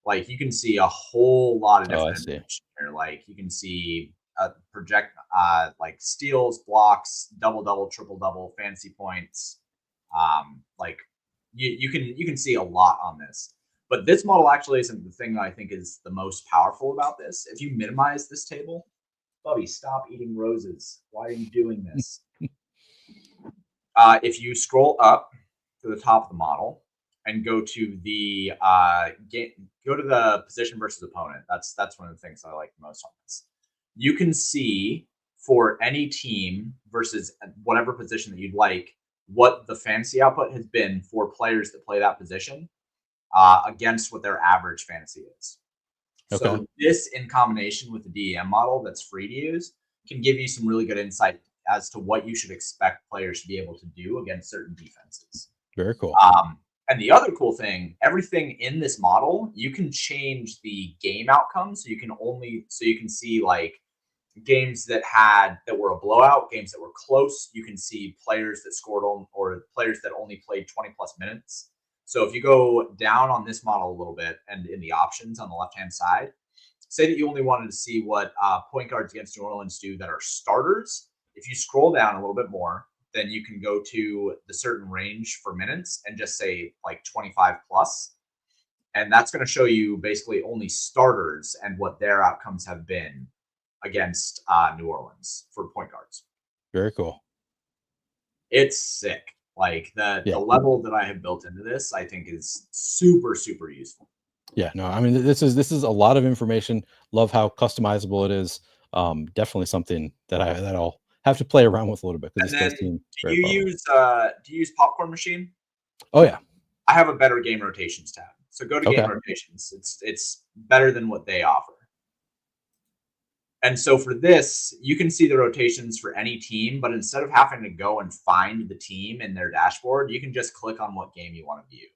S2: Like you can see a whole lot of different information here. Like you can see project like steals, blocks, double, triple, fantasy points. Like you can see a lot on this. But this model actually isn't the thing that I think is the most powerful about this. If you minimize this table, Bubby, stop eating roses. Why are you doing this? If you scroll up to the top of the model and go to the go to the position versus opponent, that's one of the things I like the most on this. You can see for any team versus whatever position that you'd like, what the fantasy output has been for players that play that position against what their average fantasy is. Okay. So this, in combination with the DEM model that's free to use, can give you some really good insight as to what you should expect players to be able to do against certain defenses.
S1: Very cool.
S2: And the other cool thing, everything in this model, you can change the game outcome. So you can see like games that were a blowout, games that were close. You can see players that scored or players that only played 20 plus minutes. So if you go down on this model a little bit and in the options on the left-hand side, say that you only wanted to see what point guards against New Orleans do that are starters. If you scroll down a little bit more, then you can go to the certain range for minutes and just say like 25 plus. And that's going to show you basically only starters and what their outcomes have been against New Orleans for point guards.
S1: Very cool.
S2: It's sick. Like the level that I have built into this, I think is super, super useful.
S1: Yeah, no, I mean, this is a lot of information. Love how customizable it is. Definitely something that I'll have to play around with a little bit.
S2: And then do you use Popcorn Machine?
S1: Oh yeah.
S2: I have a better game rotations tab. So go to game rotations. It's better than what they offer. And so for this, you can see the rotations for any team, but instead of having to go and find the team in their dashboard, you can just click on what game you want to view.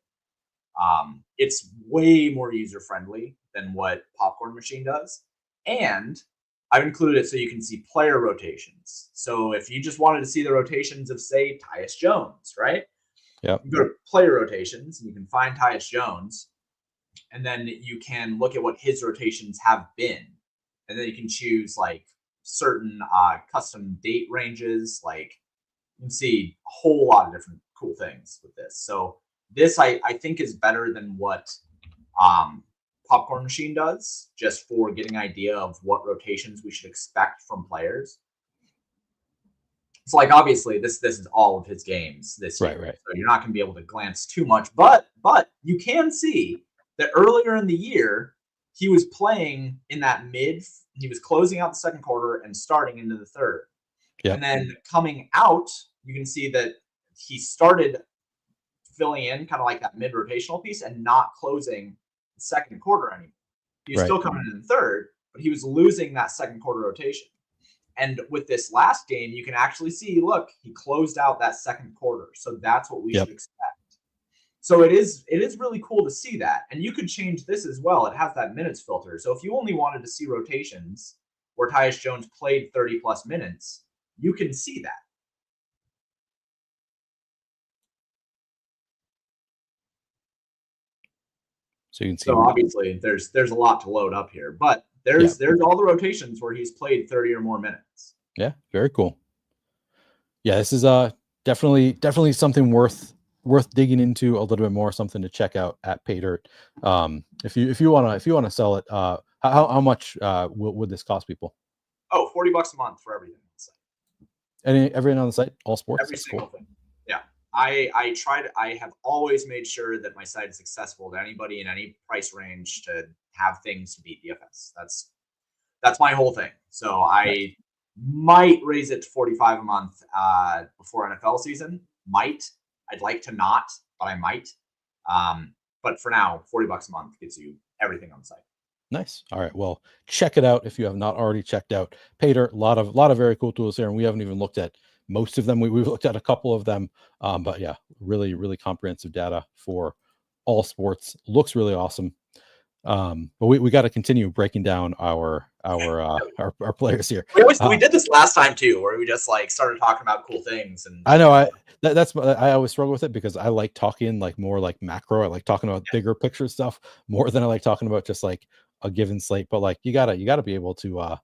S2: It's way more user-friendly than what Popcorn Machine does. And I've included it so you can see player rotations. So if you just wanted to see the rotations of, say, Tyus Jones, right?
S1: Yeah.
S2: You go to player rotations and you can find Tyus Jones, and then you can look at what his rotations have been. And then you can choose like certain custom date ranges. Like you can see a whole lot of different cool things with this. So this I think is better than what Popcorn Machine does, just for getting an idea of what rotations we should expect from players. So like obviously this is all of his games this year.
S1: Right.
S2: So you're not going to be able to glance too much, but you can see that earlier in the year he was playing in that mid. He was closing out the second quarter and starting into the third.
S1: Yep.
S2: And then coming out, you can see that he started filling in kind of like that mid rotational piece and not closing the second quarter anymore. He was still coming in the third, but he was losing that second quarter rotation. And with this last game, you can actually see, look, he closed out that second quarter. So that's what we should expect. So it is really cool to see that. And you could change this as well. It has that minutes filter. So if you only wanted to see rotations where Tyus Jones played 30 plus minutes, you can see that.
S1: So you can see.
S2: So obviously there's a lot to load up here, but there's all the rotations where he's played 30 or more minutes.
S1: Yeah, very cool. Yeah, this is definitely something worth digging into a little bit more, something to check out at PayDirt. If you want to sell it, how much would this cost people?
S2: Oh, $40 a month for everything on the
S1: site. Everything on the site, all sports.
S2: Every single thing. Yeah. I have always made sure that my site is accessible to anybody in any price range to have things to beat DFS. That's my whole thing. So I might raise it to $45 a month before NFL season. I'd like to not, but I might. But for now, $40 a month gets you everything on the site.
S1: Nice. All right. Well, check it out if you have not already checked out PayDirt. A lot of very cool tools here, and we haven't even looked at most of them. We've looked at a couple of them, but yeah, really comprehensive data for all sports. Looks really awesome. But we got to continue breaking down our players here.
S2: We did this last time too, where we just like started talking about cool things. And
S1: I know I always struggle with it because I like talking like more like macro. I like talking about bigger picture stuff more than I like talking about just like a given slate. But like you gotta be able to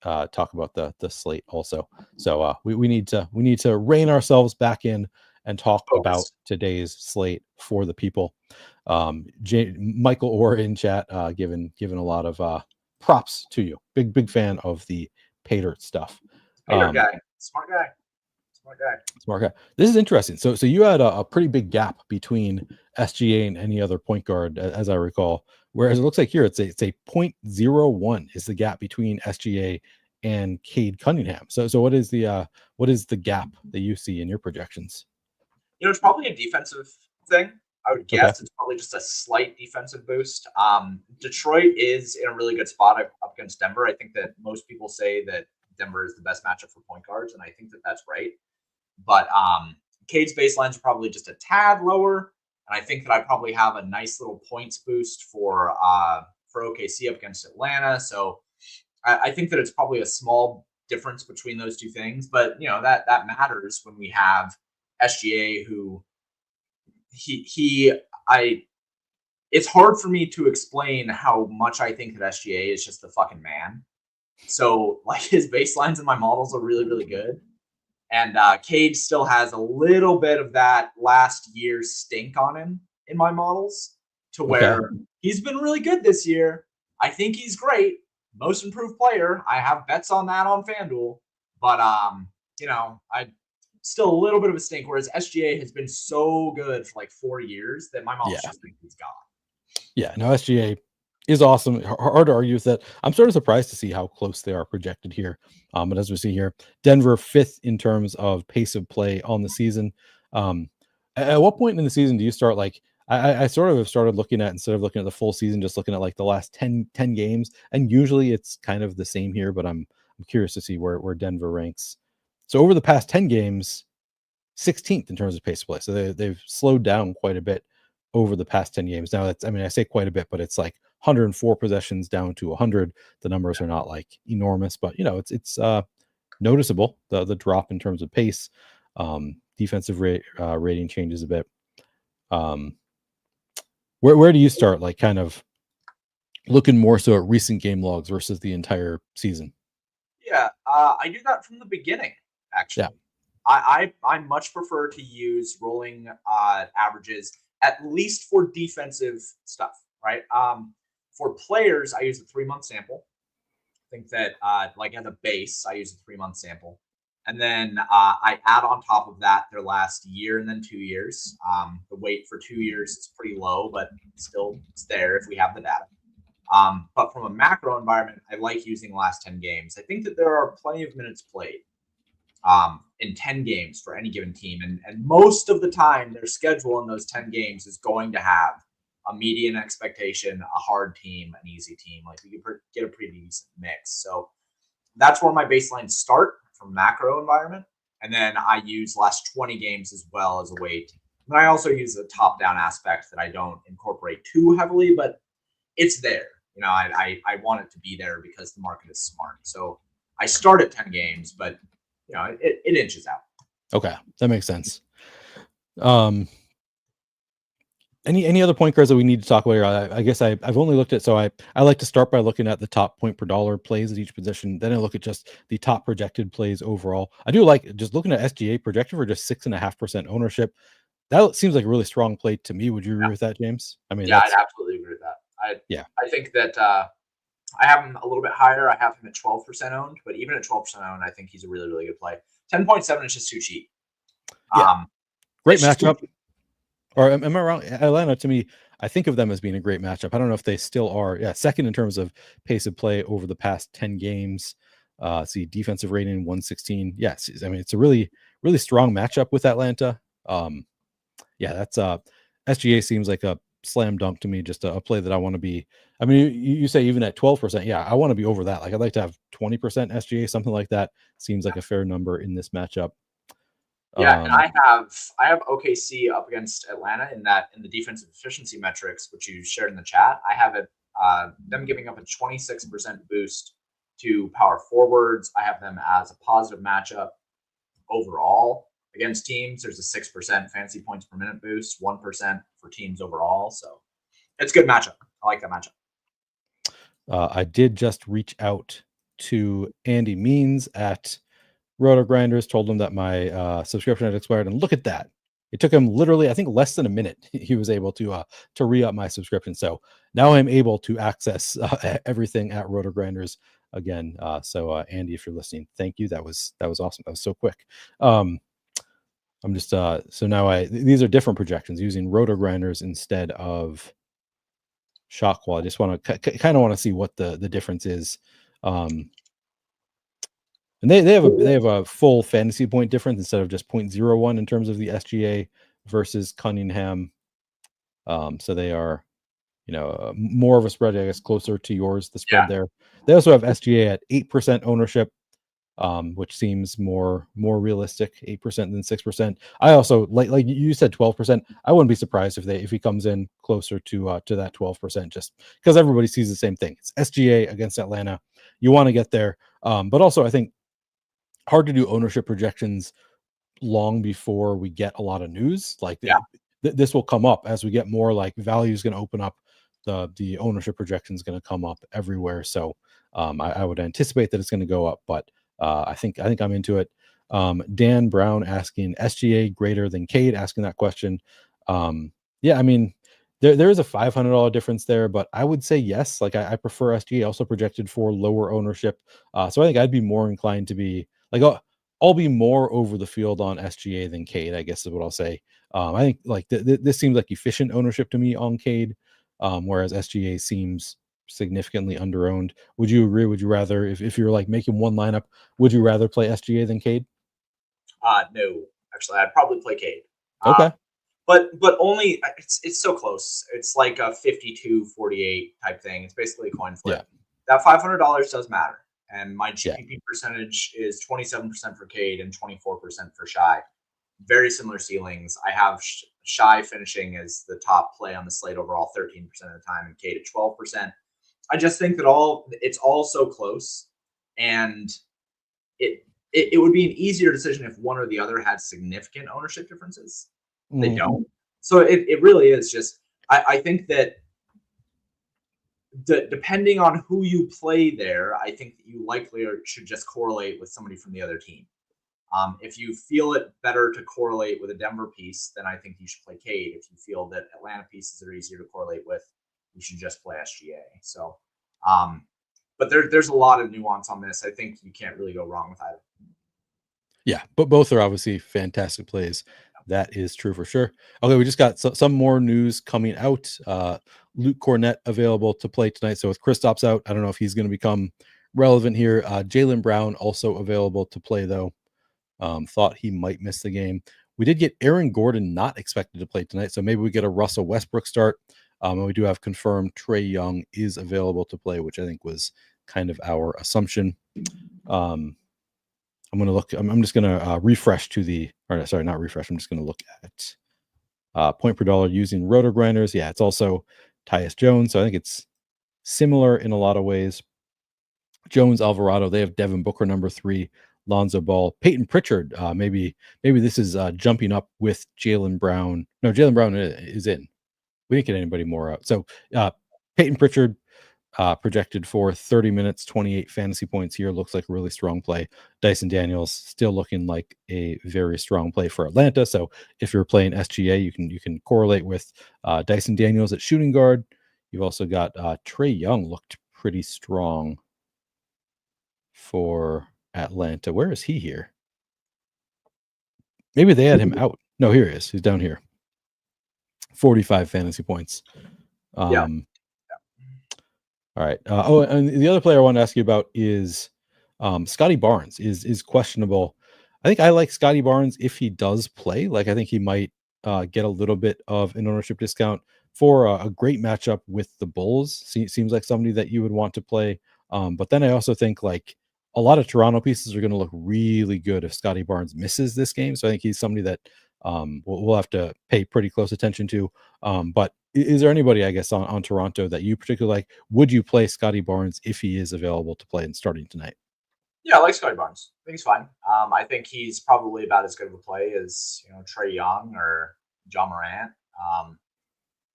S1: talk about the slate also. So we need to rein ourselves back in and talk about today's slate for the people. Michael Orr in chat giving a lot of props to you. Big fan of the PayDirt stuff.
S2: PayDirt guy, smart guy.
S1: This is interesting. So you had a pretty big gap between SGA and any other point guard, as I recall. Whereas it looks like here it's a 0.01 is the gap between SGA and Cade Cunningham. So what is the gap that you see in your projections?
S2: It's probably a defensive thing. I would guess it's probably just a slight defensive boost. Detroit is in a really good spot up against Denver. I think that most people say that Denver is the best matchup for point guards, and I think that that's right. But Cade's baselines are probably just a tad lower, and I think that I probably have a nice little points boost for OKC up against Atlanta. So I think that it's probably a small difference between those two things, but that matters when we have SGA who it's hard for me to explain how much I think that SGA is just the fucking man. So like his baselines in my models are really, really good. And Cade still has a little bit of that last year's stink on him in my models to where he's been really good this year. I think he's great. Most improved player. I have bets on that on FanDuel. But, I still a little bit of a stink, whereas SGA has been so good for like 4 years that my models just think he's gone.
S1: Yeah, no, SGA is awesome. Hard to argue with that. I'm sort of surprised to see how close they are projected here. But as we see here, Denver 5th in terms of pace of play on the season. At what point in the season do you start like I sort of have started looking at, instead of looking at the full season, just looking at like the last 10 games, and usually it's kind of the same here, but I'm curious to see where Denver ranks. So over the past 10 games, 16th in terms of pace of play. So they've slowed down quite a bit over the past 10 games. Now I say quite a bit, but it's like 104 possessions down to 100. The numbers are not like enormous, but it's noticeable, the drop in terms of pace. Defensive rating changes a bit. Where do you start, like kind of looking more so at recent game logs versus the entire season?
S2: Yeah, I do that from the beginning,
S1: Yeah.
S2: actually. I much prefer to use rolling averages, at least for defensive stuff, right? For players, I use a 3-month sample. I think that like as a base, I use a 3-month sample, and then I add on top of that their last year and then 2 years. The weight for 2 years is pretty low, but still it's there if we have the data. But from a macro environment, I like using the last 10 games. I think that there are plenty of minutes played in 10 games for any given team. And most of the time, their schedule in those 10 games is going to have a median expectation, a hard team, an easy team. Like you can get a pretty decent mix. So that's where my baselines start from macro environment. And then I use last 20 games as well as a weight. And I also use a top down aspect that I don't incorporate too heavily, but it's there. I want it to be there because the market is smart. So I start at 10 games, but it inches out.
S1: Okay, that makes sense. Any other point guards that we need to talk about here? I guess I've only looked at, so I like to start by looking at the top point per dollar plays at each position. Then I look at just the top projected plays overall. I do like just looking at SGA projected for just 6.5% ownership. That seems like a really strong play to me. Would you agree with that, James? I mean,
S2: Yeah, I'd
S1: that's
S2: absolutely agree with that.
S1: yeah,
S2: I think that I have him a little bit higher. I have him at 12% owned, but even at 12% owned, I think he's a really, really good play. 10.7 is just too cheap.
S1: yeah, great
S2: It's just too
S1: matchup.
S2: cheap.
S1: Or am I wrong? Atlanta, to me, I think of them as being a great matchup. I don't know if they still are. Yeah, second in terms of pace of play over the past 10 games. See defensive rating 116. Yes, I mean it's a really, really strong matchup with Atlanta. Yeah, that's SGA seems like a slam dunk to me. Just a play that I want to be. I mean, you say even at 12%, yeah, I want to be over that. Like I'd like to have 20% SGA, something like that. Seems like a fair number in this matchup.
S2: Yeah, and I have OKC up against Atlanta in the defensive efficiency metrics, which you shared in the chat. I have it them giving up a 26% boost to power forwards. I have them as a positive matchup overall against teams. There's a 6% fantasy points per minute boost, 1% for teams overall. So it's a good matchup. I like that matchup.
S1: I did just reach out to Andy Means at Roto Grinders, told him that my subscription had expired, and look at that. It took him literally, I think, less than a minute. He was able to re-up my subscription. So now I'm able to access everything at Roto Grinders again. So Andy, if you're listening, thank you. That was awesome. That was so quick. I'm just so now these are different projections using Roto Grinders instead of Shotwall. I just want to kind of want to see what the difference is. And they have a full fantasy point difference instead of just 0.01 in terms of the SGA versus Cunningham. So they are, more of a spread, I guess, closer to yours, the spread there. They also have SGA at 8% ownership, which seems more realistic, 8% than 6%. I also like you said 12%. I wouldn't be surprised if he comes in closer to that 12%, just because everybody sees the same thing. It's SGA against Atlanta. You want to get there. But also I think hard to do ownership projections long before we get a lot of news. Like this will come up as we get more, like value is going to open up. The ownership projection is going to come up everywhere. So I would anticipate that it's going to go up, but I think I'm into it. Dan Brown asking SGA greater than Cade, asking that question. Yeah, I mean, there is a $500 difference there, but I would say yes. Like I prefer SGA, also projected for lower ownership. So I think I'd be more inclined to be like, I'll be more over the field on SGA than Cade, I guess is what I'll say. I think like this seems like efficient ownership to me on Cade, whereas SGA seems significantly underowned. Would you agree? Would you rather, if you're like making one lineup, would you rather play SGA than Cade?
S2: No, actually, I'd probably play Cade.
S1: Okay.
S2: But only it's so close. It's like a 52-48 type thing. It's basically a coin flip.
S1: Yeah.
S2: That $500 does matter. And my
S1: Yeah.
S2: GPP percentage is 27% for Cade and 24% for Shy. Very similar ceilings. I have Shy finishing as the top play on the slate overall 13% of the time and Cade at 12%. I just think that it's all so close, and it would be an easier decision if one or the other had significant ownership differences. They don't. So it really is just I think that depending on who you play there, I think that you likely should just correlate with somebody from the other team. If you feel it better to correlate with a Denver piece, then I think you should play Cade. If you feel that Atlanta pieces are easier to correlate with, you should just play SGA. So, but there's a lot of nuance on this. I think you can't really go wrong with either.
S1: Yeah, but both are obviously fantastic plays. That is true for sure. Okay, we just got some more news coming out. Luke Cornett available to play tonight. So with Kristaps out, I don't know if he's going to become relevant here. Jaylen Brown also available to play though. Thought he might miss the game. We did get Aaron Gordon not expected to play tonight, so maybe we get a Russell Westbrook start. And we do have confirmed Trae Young is available to play, which I think was kind of our assumption. I'm going to look. I'm just going to refresh to the. Or sorry, not refresh. I'm just going to look at point per dollar using roto grinders. Yeah, it's also Tyus Jones, so I think it's similar in a lot of ways. Jones, Alvarado. They have Devin Booker number 3. Lonzo Ball, Peyton Pritchard. Maybe this is jumping up with Jaylen Brown. No, Jaylen Brown is in. We didn't get anybody more out. So Peyton Pritchard projected for 30 minutes, 28 fantasy points here. Looks like a really strong play. Dyson Daniels still looking like a very strong play for Atlanta. So if you're playing SGA, you can correlate with Dyson Daniels at shooting guard. You've also got Trae Young looked pretty strong for Atlanta. Where is he here? Maybe they had him out. No, here he is. He's down here. 45 fantasy points.
S2: Yeah.
S1: All right. And the other player I want to ask you about is Scotty Barnes is questionable. I think I like Scotty Barnes if he does play. Like I think he might get a little bit of an ownership discount for a great matchup with the Bulls. Seems like somebody that you would want to play. But then I also think like a lot of Toronto pieces are going to look really good if Scotty Barnes misses this game. So I think he's somebody that we'll have to pay pretty close attention to. But is there anybody, I guess, on Toronto that you particularly like? Would you play Scotty Barnes if he is available to play and starting tonight?
S2: Yeah, I like Scotty Barnes. I think he's fine. I think he's probably about as good of a play as Trae Young or John Morant.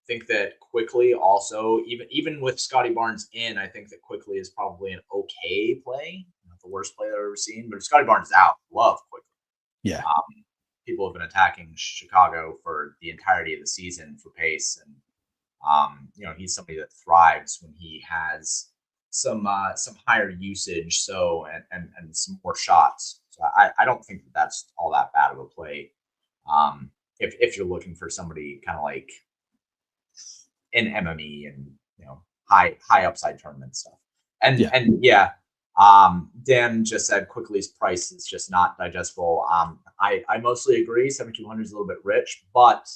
S2: Think that Quickly also, even with Scotty Barnes in, I think that Quickly is probably an okay play. Not the worst play I've ever seen, but if Scotty Barnes is out, love Quickly.
S1: Yeah.
S2: People have been attacking Chicago for the entirety of the season for pace, and he's somebody that thrives when he has some higher usage, and some more shots. So I don't think that that's all that bad of a play. If you're looking for somebody kind of like in MME and high upside tournament stuff, and Dan just said Quickly's price is just not digestible. I mostly agree. 7,200 is a little bit rich, but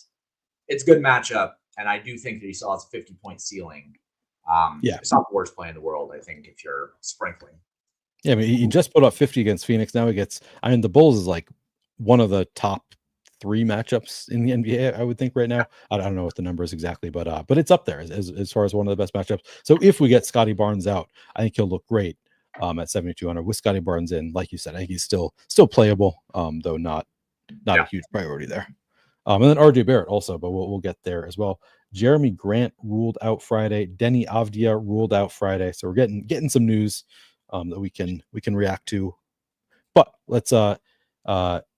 S2: it's a good matchup, and I do think that he still has a 50-point ceiling. It's not the worst play in the world, I think, if you're sprinkling.
S1: Yeah, I mean, he just put up 50 against Phoenix. Now he gets. I mean, the Bulls is like one of the top 3 matchups in the NBA, I would think right now. I don't know what the number is exactly, but it's up there as far as one of the best matchups. So if we get Scotty Barnes out, I think he'll look great at 7,200 with Scotty Barnes in. Like you said, I think he's still playable, though not a huge priority there. And then RJ Barrett also, but we'll get there as well. Jeremy Grant ruled out Friday. Denny Avdia ruled out Friday. So we're getting some news that we can react to. But let's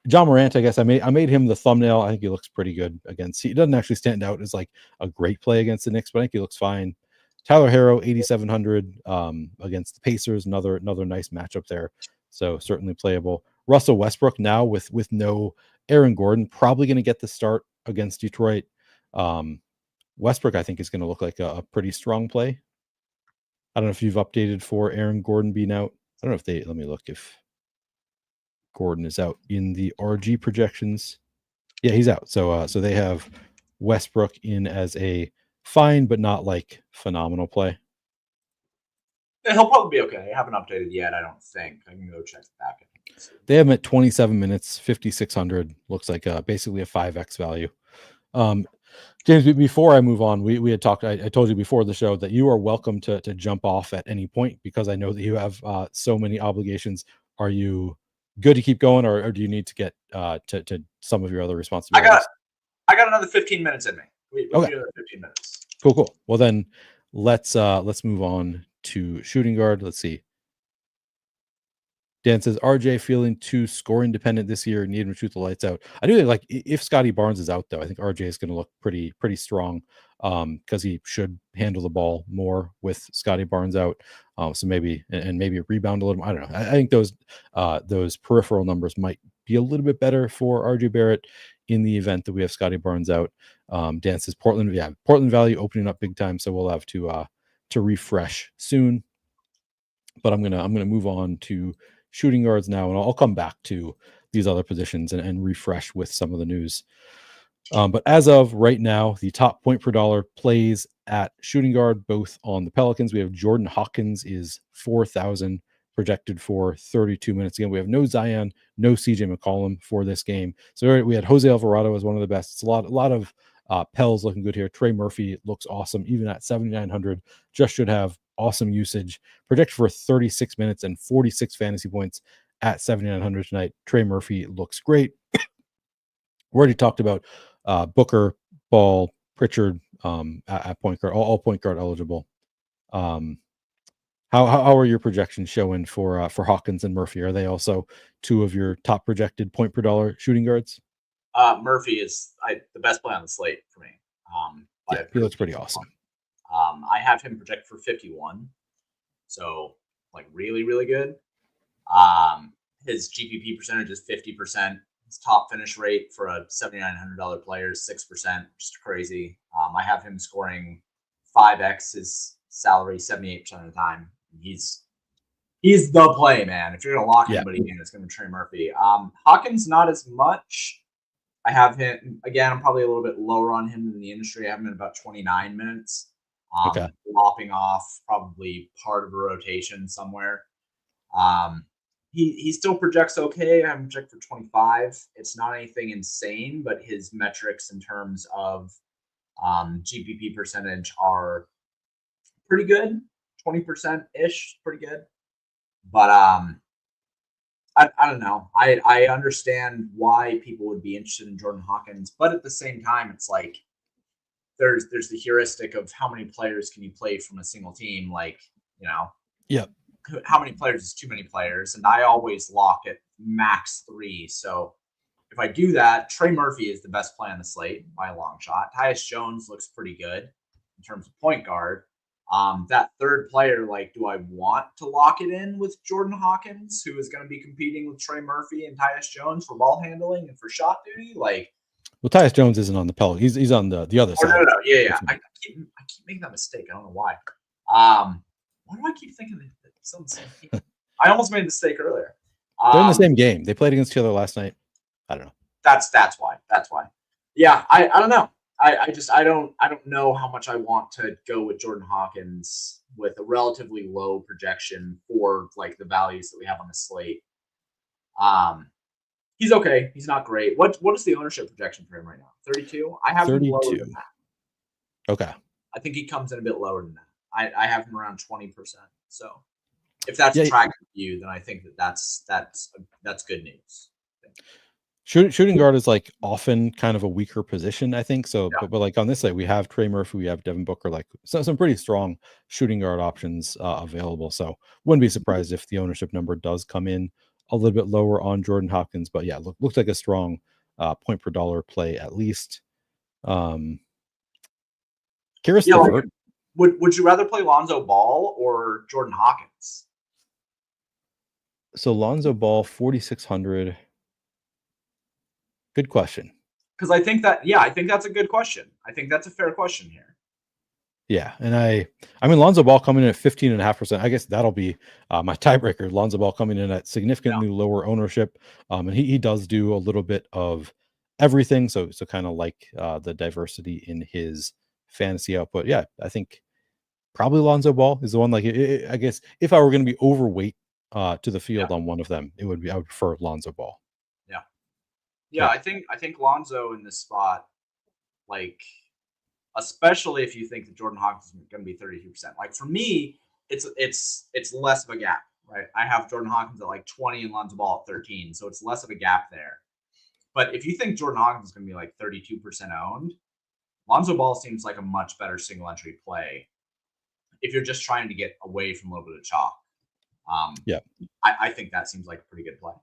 S1: John Morant, I guess I made him the thumbnail. I think he looks pretty good against. He doesn't actually stand out as like a great play against the Knicks, but I think he looks fine. Tyler Herro, 8,700 against the Pacers, another nice matchup there. So certainly playable. Russell Westbrook now with no Aaron Gordon, probably going to get the start against Detroit. Westbrook, I think, is going to look like a pretty strong play. I don't know if you've updated for Aaron Gordon being out. I don't know if let me look if Gordon is out in the RG projections. Yeah, he's out. So they have Westbrook in as a fine but not like phenomenal play.
S2: Yeah, he'll probably be okay. I haven't updated yet, I don't think. I can go check back.
S1: They have him at 27 minutes, 5,600. Looks like basically a 5x value. James, before I move on, we had talked. I told you before the show that you are welcome to jump off at any point because I know that you have so many obligations. Are you good to keep going, or do you need to get to some of your other responsibilities?
S2: I got another 15 minutes in me. We do another 15 minutes.
S1: Cool. Well, then Let's move on to shooting guard. Let's see. Dan says RJ feeling too score independent this year. Need him to shoot the lights out. I do think like if Scotty Barnes is out though, I think RJ is going to look pretty strong because he should handle the ball more with Scotty Barnes out. So maybe and maybe rebound a little. I don't know. I think those peripheral numbers might be a little bit better for RJ Barrett in the event that we have Scotty Barnes out. Dan says Portland, yeah, Portland value opening up big time. So we'll have to refresh soon. But I'm gonna move on to shooting guards now, and I'll come back to these other positions and refresh with some of the news. But as of right now, the top point per dollar plays at shooting guard, both on the Pelicans. We have Jordan Hawkins is 4,000 projected for 32 minutes. Again, we have no Zion, no CJ McCollum for this game. So we had Jose Alvarado as one of the best. It's a lot of Pels looking good here. Trey Murphy looks awesome, even at 7,900. Just should have awesome usage. Projected for 36 minutes and 46 fantasy points at 7,900 tonight. Trey Murphy looks great. We already talked about Booker, Ball, Pritchard at point guard, all point guard eligible. How are your projections showing for Hawkins and Murphy? Are they also two of your top projected point per dollar shooting guards?
S2: Murphy is the best play on the slate for me.
S1: Yeah, he looks pretty awesome.
S2: I have him projected for 51, so like really, really good. His GPP percentage is 50%. His top finish rate for a $7,900 player is 6%, just crazy. I have him scoring 5x his salary 78% of the time. He's the play, man. If you're gonna lock anybody in, it's gonna be Trey Murphy. Hawkins not as much. I have him again. I'm probably a little bit lower on him than the industry. I have him in about 29 minutes. Lopping off probably part of a rotation somewhere. He still projects okay. I have him projected for 25. It's not anything insane, but his metrics in terms of GPP percentage are pretty good. 20% ish, pretty good. But I don't know. I understand why people would be interested in Jordan Hawkins, but at the same time, it's like there's the heuristic of how many players can you play from a single team. Like, how many players is too many players, and I always lock at max 3. So if I do that, Trey Murphy is the best play on the slate by a long shot. Tyus Jones looks pretty good in terms of point guard. That third player, like, do I want to lock it in with Jordan Hawkins, who is going to be competing with Trey Murphy and Tyus Jones for ball handling and for shot duty? Like,
S1: well, Tyus Jones isn't on the Pelicans. He's on the other side.
S2: No. Yeah. I keep making that mistake. I don't know why. Why do I keep thinking that it's on the same team? I almost made a mistake earlier.
S1: They're in the same game. They played against each other last night. I don't know.
S2: That's why. Yeah, I don't know. I don't know how much I want to go with Jordan Hawkins with a relatively low projection for like the values that we have on the slate. He's okay. He's not great. What is the ownership projection for him right now? 32? I have 32. Him lower than that.
S1: Okay.
S2: I think he comes in a bit lower than that. I have him around 20%. So if that's attractive to you, then I think that's good news.
S1: Shooting guard is like often kind of a weaker position, I think. So, but like on this side, we have Trey Murphy, we have Devin Booker, like some pretty strong shooting guard options available. So, wouldn't be surprised if the ownership number does come in a little bit lower on Jordan Hawkins. But yeah, looks like a strong point per dollar play at least. Curious.
S2: Would you rather play Lonzo Ball or Jordan Hawkins?
S1: So Lonzo Ball 4,600. Good question.
S2: Because I think that's a good question. I think that's a fair question here.
S1: Yeah, and I mean Lonzo Ball coming in at 15.5%. I guess that'll be my tiebreaker. Lonzo Ball coming in at significantly lower ownership, and he does do a little bit of everything. So kind of like the diversity in his fantasy output. Yeah, I think probably Lonzo Ball is the one. Like I guess if I were going to be overweight to the field on one of them, I would prefer Lonzo Ball.
S2: Yeah, I think Lonzo in this spot, like, especially if you think that Jordan Hawkins is going to be 32%. Like for me, it's less of a gap, right? I have Jordan Hawkins at like 20 and Lonzo Ball at 13, so it's less of a gap there. But if you think Jordan Hawkins is going to be like 32% owned, Lonzo Ball seems like a much better single entry play if you're just trying to get away from a little bit of chalk,
S1: Yeah,
S2: I think that seems like a pretty good play.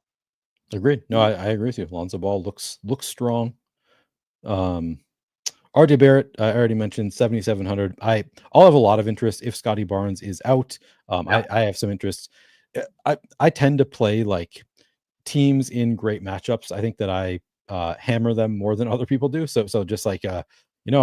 S1: agreed. No, I agree with you. Lonzo Ball looks strong. RJ Barrett, I already mentioned 7,700. I'll have a lot of interest if Scotty Barnes is out.
S2: Yeah.
S1: I have some interest. I tend to play like teams in great matchups. I think that I hammer them more than other people do. So just like I'm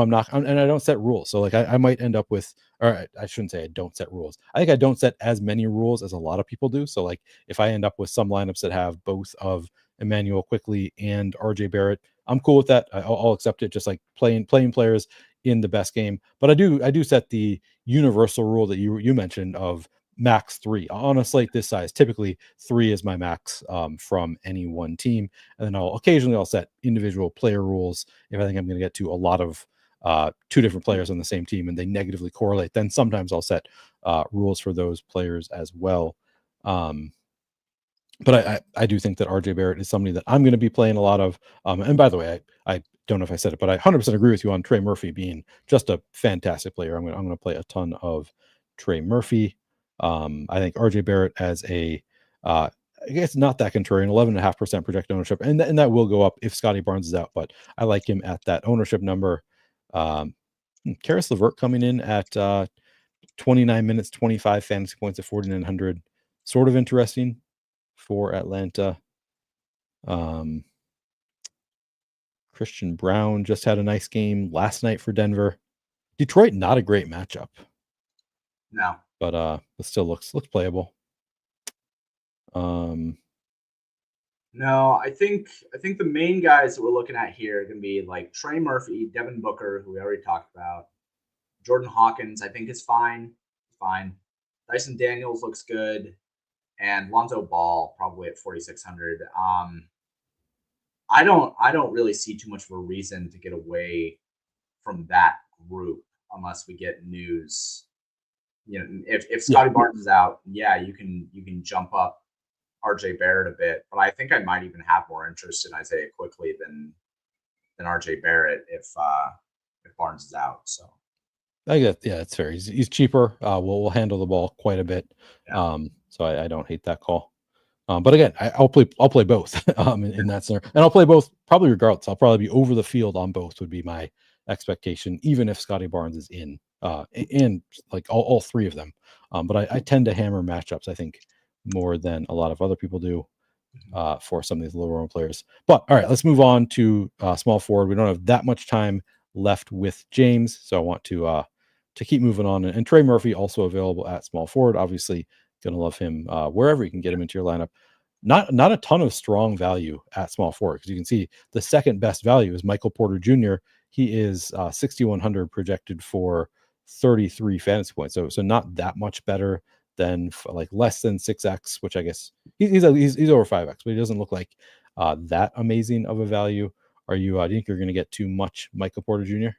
S1: not, and I don't set rules. So like I might end up with, or I shouldn't say I don't set rules. I think I don't set as many rules as a lot of people do. So like if I end up with some lineups that have both of Emmanuel Quickly and RJ Barrett, I'm cool with that. I'll accept it. Just like playing players in the best game. But I do set the universal rule that you mentioned of max 3 on a slate this size. Typically 3 is my max from any one team, and then I'll set individual player rules if I think I'm going to get to a lot of 2 different players on the same team and they negatively correlate. Then sometimes I'll set rules for those players as well. But I do think that RJ Barrett is somebody that I'm going to be playing a lot of. And by the way, I don't know if I said it, but I 100% agree with you on Trey Murphy being just a fantastic player. I'm going to play a ton of Trey Murphy. I think RJ Barrett as I guess not that contrarian, 11.5% projected ownership, and that will go up if Scotty Barnes is out. But I like him at that ownership number. Karis LeVert coming in at 29 minutes, 25 fantasy points at 4,900, sort of interesting for Atlanta. Christian Brown just had a nice game last night for Denver. Detroit, not a great matchup.
S2: No.
S1: But it still looks playable.
S2: No, I think the main guys that we're looking at here are going to be like Trey Murphy, Devin Booker, who we already talked about. Jordan Hawkins, I think is fine. Dyson Daniels looks good, and Lonzo Ball probably at 4,600. I don't really see too much of a reason to get away from that group unless we get news. If Scotty Barnes is out, you can jump up RJ Barrett a bit, but I think I might even have more interest in Isaiah Quickly than RJ Barrett if Barnes is out. So
S1: I guess it's fair. He's cheaper. We'll handle the ball quite a bit.
S2: Yeah.
S1: So I don't hate that call. But again, I'll play both in that scenario, and I'll play both probably regardless. I'll probably be over the field on both would be my expectation, even if Scotty Barnes is in, and like all 3 of them. But I tend to hammer matchups, I think, more than a lot of other people do for some of these lower owned players. But all right, let's move on to small forward. We don't have that much time left with James, so I want to keep moving on. And Trey Murphy also available at small forward. Obviously, gonna love him wherever you can get him into your lineup. Not a ton of strong value at small forward, because you can see the second best value is Michael Porter Jr. He is 6,100 projected for 33 fantasy points. So not that much better than like less than 6x, which I guess he's over 5x, but he doesn't look like that amazing of a value. Do you think you're going to get too much Michael Porter Jr.?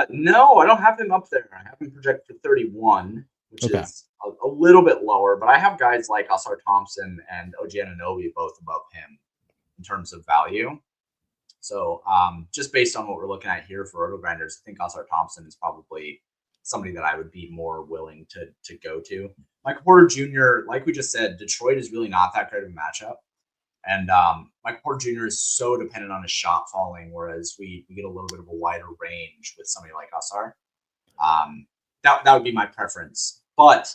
S2: No, I don't have him up there. I have him projected for 31, which is a little bit lower, but I have guys like Ausar Thompson and OG Anunoby both above him in terms of value. So just based on what we're looking at here for RotoGrinders, I think Ausar Thompson is probably somebody that I would be more willing to go to. Michael Porter Jr., like we just said, Detroit is really not that great of a matchup. And Michael Porter Jr. is so dependent on his shot falling, whereas we get a little bit of a wider range with somebody like Ausar. That would be my preference. But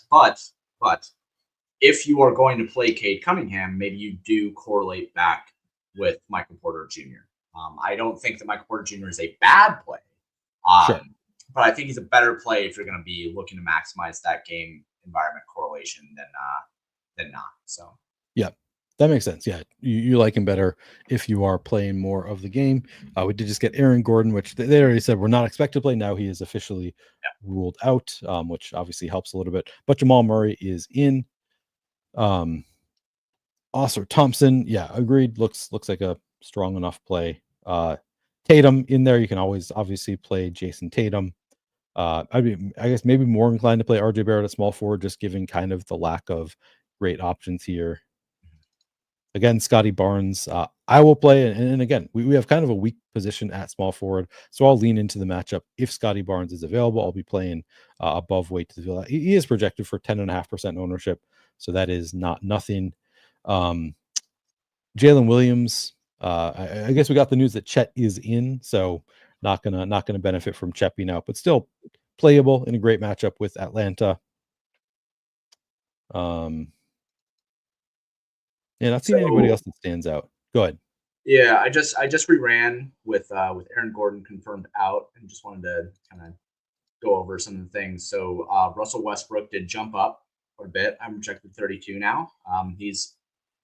S2: if you are going to play Cade Cunningham, maybe you do correlate back with Michael Porter Jr. I don't think that Michael Porter Jr. is a bad play.
S1: Sure.
S2: But I think he's a better play if you're going to be looking to maximize that game environment correlation than not. So
S1: yeah, that makes sense. Yeah, you like him better if you are playing more of the game. We did just get Aaron Gordon, which they already said we're not expected to play. Now he is officially ruled out, which obviously helps a little bit. But Jamal Murray is in. Ausar Thompson, yeah, agreed. Looks like a strong enough play. Tatum in there. You can always obviously play Jason Tatum. I guess maybe more inclined to play RJ Barrett at small forward, just given kind of the lack of great options here. Again, Scotty Barnes, I will play. And again, we have kind of a weak position at small forward. So I'll lean into the matchup. If Scotty Barnes is available, I'll be playing above weight to the field. He is projected for 10.5% ownership. So that is not nothing. Jalen Williams, I guess we got the news that Chet is in. So not gonna benefit from Chet being out, but still playable in a great matchup with Atlanta. Yeah, not seeing anybody else that stands out. Go ahead.
S2: Yeah, I just reran with Aaron Gordon confirmed out, and just wanted to kind of go over some of the things. So Russell Westbrook did jump up quite a bit. I'm projected 32 now. He's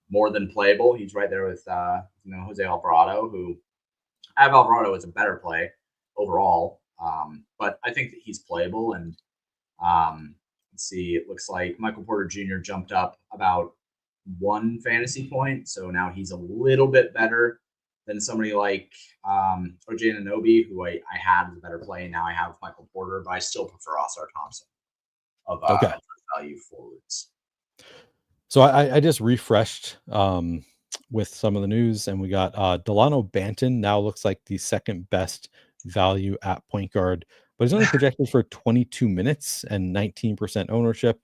S2: more than playable. He's right there with Jose Alvarado, who I have Alvarado as a better play overall. But I think that he's playable. And let's see, it looks like Michael Porter Jr. jumped up about 1 fantasy point. So now he's a little bit better than somebody like OJ Anunoby, who I had as a better play. Now I have Michael Porter, but I still prefer Oscar Thompson of
S1: Okay.
S2: value forwards.
S1: So I just refreshed with some of the news, and we got Delano Banton now looks like the second best value at point guard, but he's only projected for 22 minutes and 19% ownership.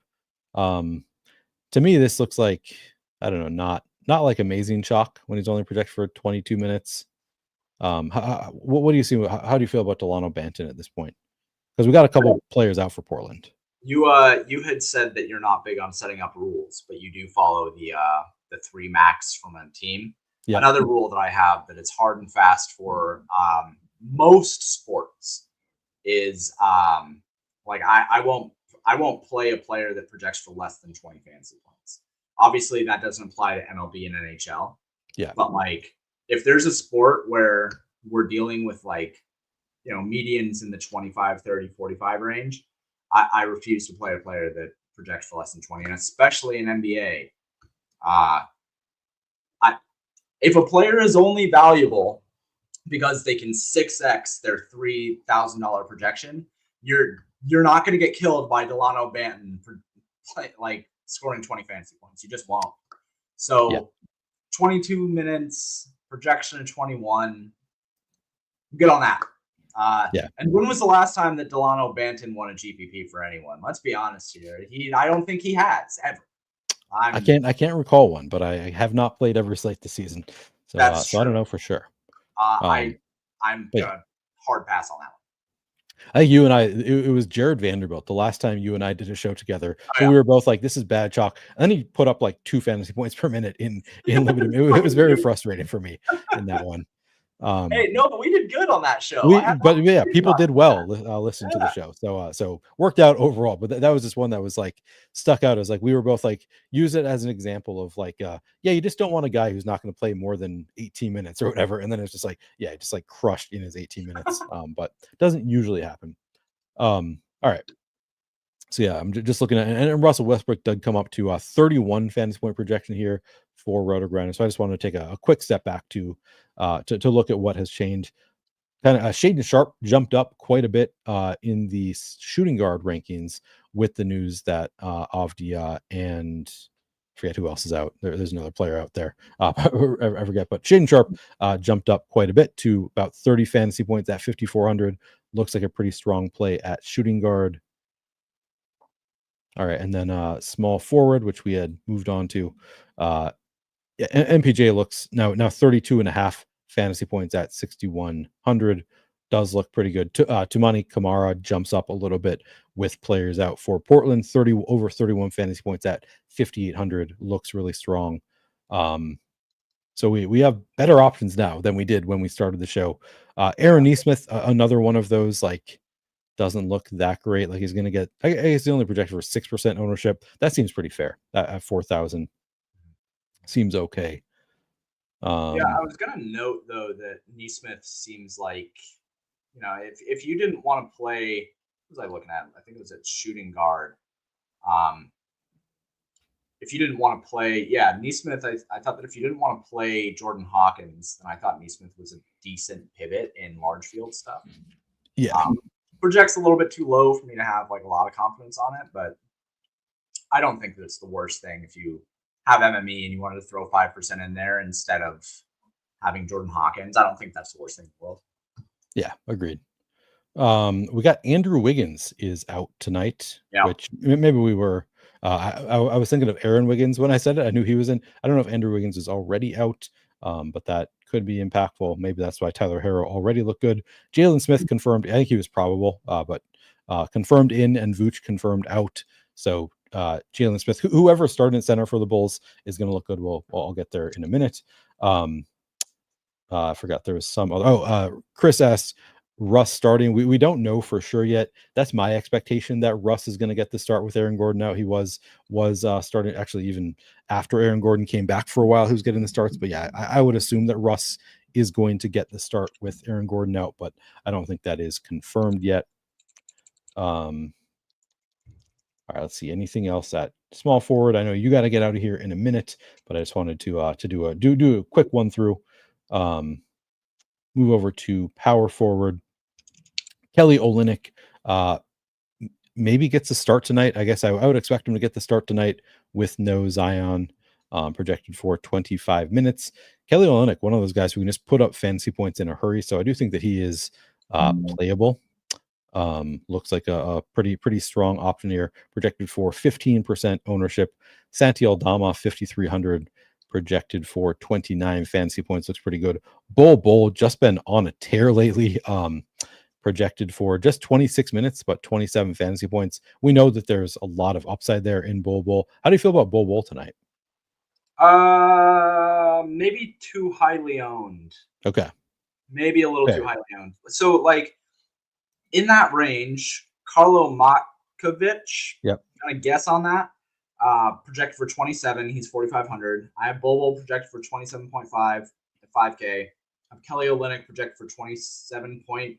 S1: To me, this looks like, I don't know, not like amazing chalk when he's only projected for 22 minutes. What do you see? How do you feel about Delano Banton at this point? Because we got a couple players out for Portland.
S2: You had said that you're not big on setting up rules, but you do follow the 3 max from a team. Yep. Another rule that I have that it's hard and fast for most sports is like I won't play a player that projects for less than 20 fantasy points. Obviously, that doesn't apply to MLB and NHL.
S1: Yeah.
S2: But like, if there's a sport where we're dealing with like, medians in the 25, 30, 45 range, I refuse to play a player that projects for less than 20, and especially in NBA. If a player is only valuable because they can 6x their $3,000 projection, you're not going to get killed by Delano Banton for like scoring 20 fantasy points. You just won't. So 22 minutes, projection of 21. Good on that. And when was the last time that Delano Banton won a GPP for anyone? Let's be honest here. I don't think he has ever.
S1: I can't recall one, but I have not played every slate this season, so I don't know for sure.
S2: I'm gonna hard pass on that one.
S1: I think you and I, it was Jared Vanderbilt the last time you and I did a show together. So we were both like, this is bad chalk. And then he put up like 2 fantasy points per minute in limited. It was very frustrating for me in that one.
S2: Hey, no, but we did good on that show.
S1: People did well. Listen to the show, so worked out overall. But that was just one that was like stuck out as like we were both like use it as an example of like you just don't want a guy who's not going to play more than 18 minutes or whatever. And then it's just like just like crushed in his 18 minutes. But it doesn't usually happen. All right. So I'm just looking at, and Russell Westbrook did come up to 31 fantasy point projection here for RotoGrinders. So I just wanted to take a quick step back to look at what has changed. Kind of Shaedon Sharpe jumped up quite a bit in the shooting guard rankings with the news that Avdia and I forget who else is out. There's another player out there. I forget, but Shaedon Sharpe jumped up quite a bit to about 30 fantasy points at 5,400. Looks like a pretty strong play at shooting guard. All right, and then small forward, which we had moved on to. MPJ looks now 32.5 fantasy points at 6,100. Does look pretty good. Tumani Kamara jumps up a little bit with players out for Portland. Over 31 fantasy points at 5,800. Looks really strong. So we have better options now than we did when we started the show. Aaron Nesmith, another one of those like doesn't look that great. Like he's going to get, I guess the only projected for 6% ownership. That seems pretty fair at 4,000. Seems okay.
S2: I was going to note though that Nesmith seems like, if you didn't want to play, what was I looking at? I think it was at shooting guard. If you didn't want to play, Nesmith, I thought that if you didn't want to play Jordan Hawkins, then I thought Nesmith was a decent pivot in large field stuff.
S1: Yeah.
S2: Projects a little bit too low for me to have like a lot of confidence on it, but I don't think that it's the worst thing if you have MME and you wanted to throw 5% in there instead of having Jordan Hawkins, I don't think that's the worst thing in the world.
S1: Yeah, agreed. We got Andrew Wiggins is out tonight,
S2: Yeah.
S1: which maybe we were. I was thinking of Aaron Wiggins when I said it. I knew he was in. I don't know if Andrew Wiggins is already out, but that could be impactful. Maybe that's why Tyler Harrow already looked good. Jalen Smith confirmed. I think he was probable, but confirmed in and Vooch confirmed out. So Jalen Smith, whoever started in center for the Bulls, is going to look good. I'll get there in a minute. I forgot there was some other. Chris asked Russ starting. We don't know for sure yet. That's my expectation that Russ is going to get the start with Aaron Gordon out. He was starting actually even after Aaron Gordon came back for a while. Who's getting the starts? But yeah, I would assume that Russ is going to get the start with Aaron Gordon out, but I don't think that is confirmed yet. All right, let's see. Anything else at small forward? I know you got to get out of here in a minute, but I just wanted to do a quick one through. Move over to power forward. Kelly Olynyk maybe gets a start tonight. I guess I would expect him to get the start tonight with no Zion, projected for 25 minutes. Kelly Olynyk, one of those guys who can just put up fantasy points in a hurry. So I do think that he is playable. Looks like a pretty strong option here, projected for 15% ownership. Santi Aldama 5,300, projected for 29 fantasy points. Looks pretty good. Bull just been on a tear lately. Projected for just 26 minutes, but 27 fantasy points. We know that there's a lot of upside there in Bull. How do you feel about Bull tonight?
S2: Maybe too highly owned.
S1: Okay.
S2: Maybe a little too highly owned. So like in that range, Carlo Matkovic.
S1: Yep.
S2: Kind of guess on that. Projected for 27. He's 4,500. I have Bull projected for 27.5 at 5K. I have Kelly Olynyk projected for 27.5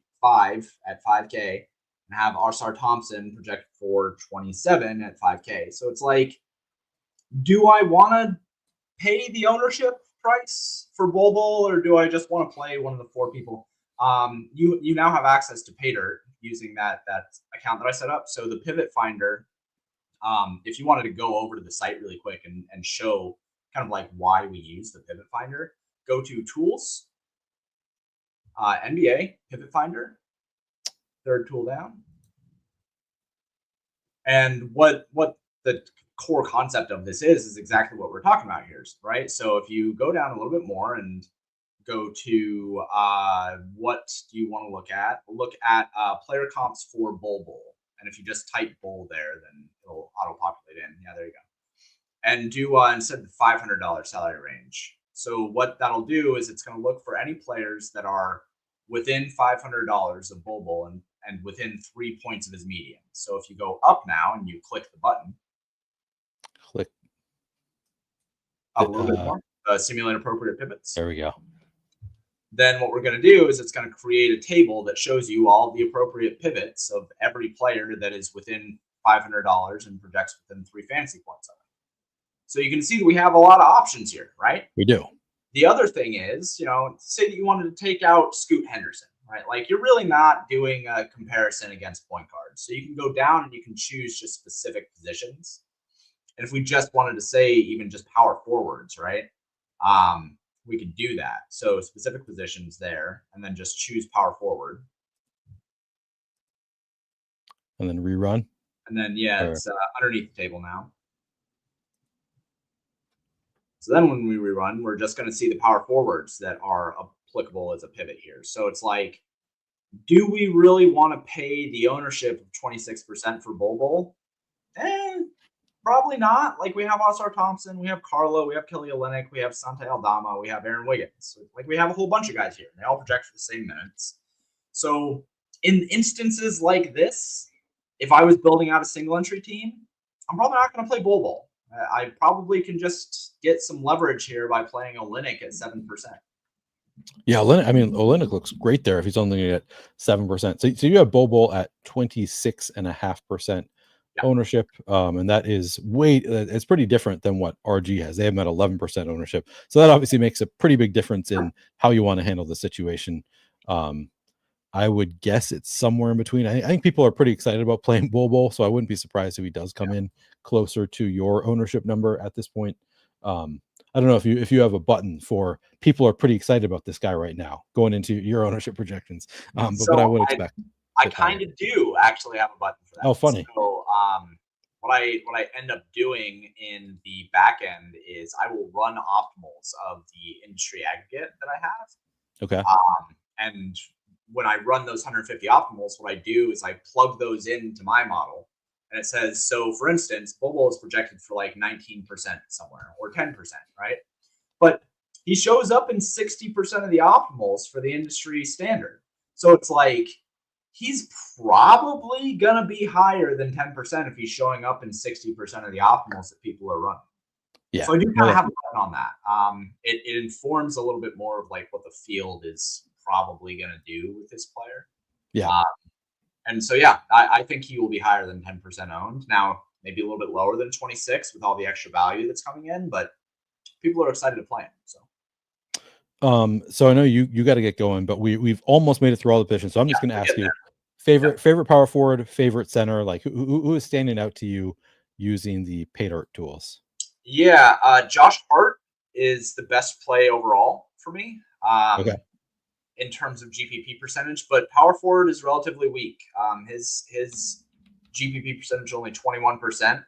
S2: at 5K, and have Arsar Thompson projected for 27 at 5K. So it's like, do I want to pay the ownership price for Bull, or do I just want to play one of the four people? You now have access to Paydirt using that account that I set up. So the Pivot Finder, if you wanted to go over to the site really quick and show kind of like why we use the Pivot Finder, go to Tools, NBA Pivot Finder, third tool down. And what the core concept of this is exactly what we're talking about here, right? So if you go down a little bit more and go to what do you want to look at? Look at player comps for Bull. And if you just type Bull there, then it'll auto-populate in. Yeah, there you go. And do instead of the $500 salary range. So what that'll do is it's going to look for any players that are within $500 of Bull and within 3 points of his median. So if you go up now and you click the button,
S1: click
S2: up a little bit more, simulate appropriate pivots.
S1: There we go.
S2: Then what we're going to do is it's going to create a table that shows you all the appropriate pivots of every player that is within $500 and projects within 3 fantasy points of it. So you can see that we have a lot of options here, right?
S1: We do.
S2: The other thing is, say that you wanted to take out Scoot Henderson, right? Like you're really not doing a comparison against point guards. So you can go down and you can choose just specific positions. And if we just wanted to say even just power forwards, right? We could do that. So specific positions there, and then just choose power forward.
S1: And then rerun.
S2: And then, it's underneath the table now. So then when we rerun, we're just going to see the power forwards that are applicable as a pivot here. So it's like, do we really want to pay the ownership of 26% for Bull? Probably not. Like we have Arsar Thompson, we have Carlo, we have Kelly Olynyk, we have Santi Aldama, we have Aaron Wiggins. So, like we have a whole bunch of guys here. They all project for the same minutes. So in instances like this, if I was building out a single entry team, I'm probably not going to play Bull. I probably can just get some leverage here by playing Olynyk at 7%.
S1: Yeah, Olynyk looks great there if he's only at 7%. So you have Bull at 26.5% ownership, and that is it's pretty different than what RG has. They have them at 11% ownership. So that obviously makes a pretty big difference in how you want to handle the situation. I would guess it's somewhere in between. I think people are pretty excited about playing Bull, so I wouldn't be surprised if he does come in closer to your ownership number at this point. I don't know if you have a button for people are pretty excited about this guy right now going into your ownership projections. But I
S2: So
S1: would expect
S2: I
S1: it higher.
S2: kind of do actually have a button for that.
S1: Oh, funny.
S2: So what I end up doing in the back end is I will run optimals of the industry aggregate that I have.
S1: Okay.
S2: And when I run those 150 optimals, what I do is I plug those into my model. And it says, so for instance, Bobo is projected for like 19% somewhere or 10%, right? But he shows up in 60% of the optimals for the industry standard. So it's like he's probably going to be higher than 10% if he's showing up in 60% of the optimals that people are running.
S1: Yeah.
S2: So I do kind of have a button on that. It informs a little bit more of like what the field is probably going to do with this player.
S1: Yeah.
S2: And so, yeah, I think he will be higher than 10% owned. Now, maybe a little bit lower than 26 with all the extra value that's coming in, but people are excited to play him.
S1: So I know you got to get going, but we've almost made it through all the positions. So I'm just going to ask you favorite power forward, favorite center, like who is standing out to you using the pay dirt tools?
S2: Yeah, Josh Hart is the best play overall for me.
S1: Okay.
S2: In terms of GPP percentage, but power forward is relatively weak. His GPP percentage only 21%.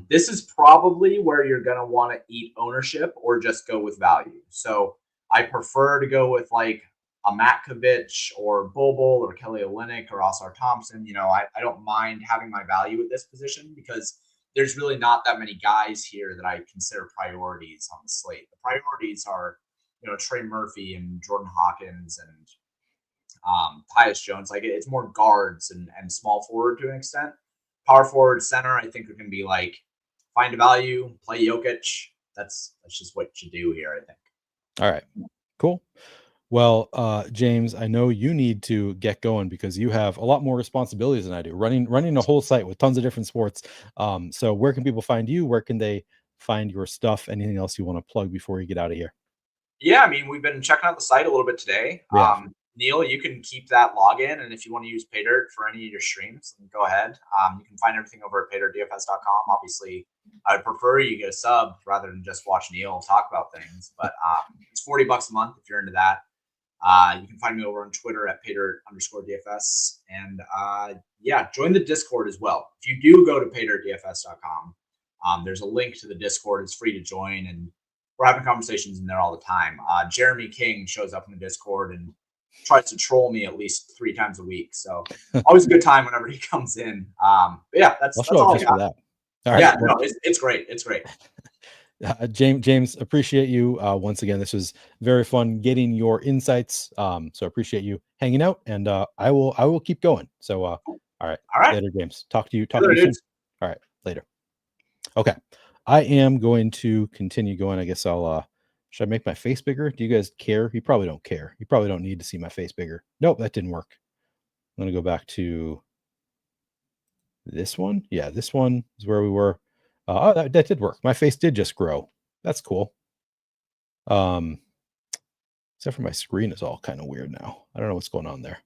S2: This is probably where you're going to want to eat ownership or just go with value. So I prefer to go with like a Matkovic or Bobo or Kelly Olynyk or Oscar Thompson. You know, I don't mind having my value at this position because there's really not that many guys here that I consider priorities on the slate. The priorities are, you know, Trey Murphy and Jordan Hawkins and Tyus Jones. Like it's more guards and small forward to an extent. Power forward, center, I think it can be like find a value, play Jokic. That's just what you do here, I think.
S1: All right, cool. Well, James, I know you need to get going because you have a lot more responsibilities than I do, running a whole site with tons of different sports. So where can people find you? Where can they find your stuff? Anything else you want to plug before you get out of here?
S2: Yeah, I mean, we've been checking out the site a little bit today.
S1: Yeah.
S2: Neil, you can keep that login, and if you want to use PayDirt for any of your streams, then go ahead. You can find everything over at paydirtdfs.com. Obviously, I would prefer you get a sub rather than just watch Neil talk about things. But it's $40 a month if you're into that. You can find me over on Twitter at paydirt_DFS. And yeah, join the Discord as well. If you do go to paydirtdfs.com, there's a link to the Discord. It's free to join, and we're having conversations in there all the time. Jeremy King shows up in the Discord and tries to troll me at least 3 times a week. So always a good time whenever he comes in. But yeah, that's all I got.
S1: That. All right.
S2: Yeah, no, it's great. It's great.
S1: James, appreciate you once again. This was very fun getting your insights. So appreciate you hanging out, and I will keep going. So all right. Later, James. Talk to you soon. All right, later. Okay, I am going to continue going. I guess I'll should I make my face bigger? Do you guys care? You probably don't care. You probably don't need to see my face bigger. Nope, that didn't work. I'm gonna go back to this one. Yeah, this one is where we were. Oh, that did work. My face did just grow. That's cool. Except for my screen is all kind of weird now. I don't know what's going on there.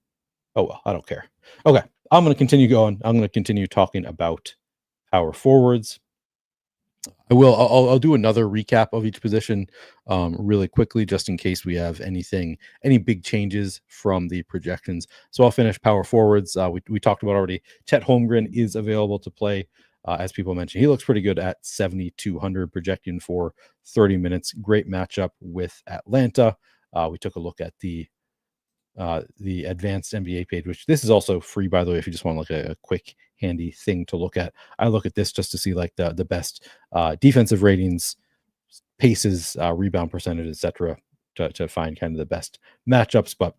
S1: Oh well, I don't care. Okay, I'm going to continue going. I'm going to continue talking about power forwards. I'll do another recap of each position really quickly, just in case we have any big changes from the projections. So I'll finish power forwards. We talked about already. Chet Holmgren is available to play. As people mentioned, he looks pretty good at 7,200, projecting for 30 minutes. Great matchup with Atlanta. We took a look at the advanced NBA page, which this is also free, by the way, if you just want like a quick, handy thing to look at. I look at this just to see like the best defensive ratings, paces, rebound percentage, etc., to find kind of the best matchups. But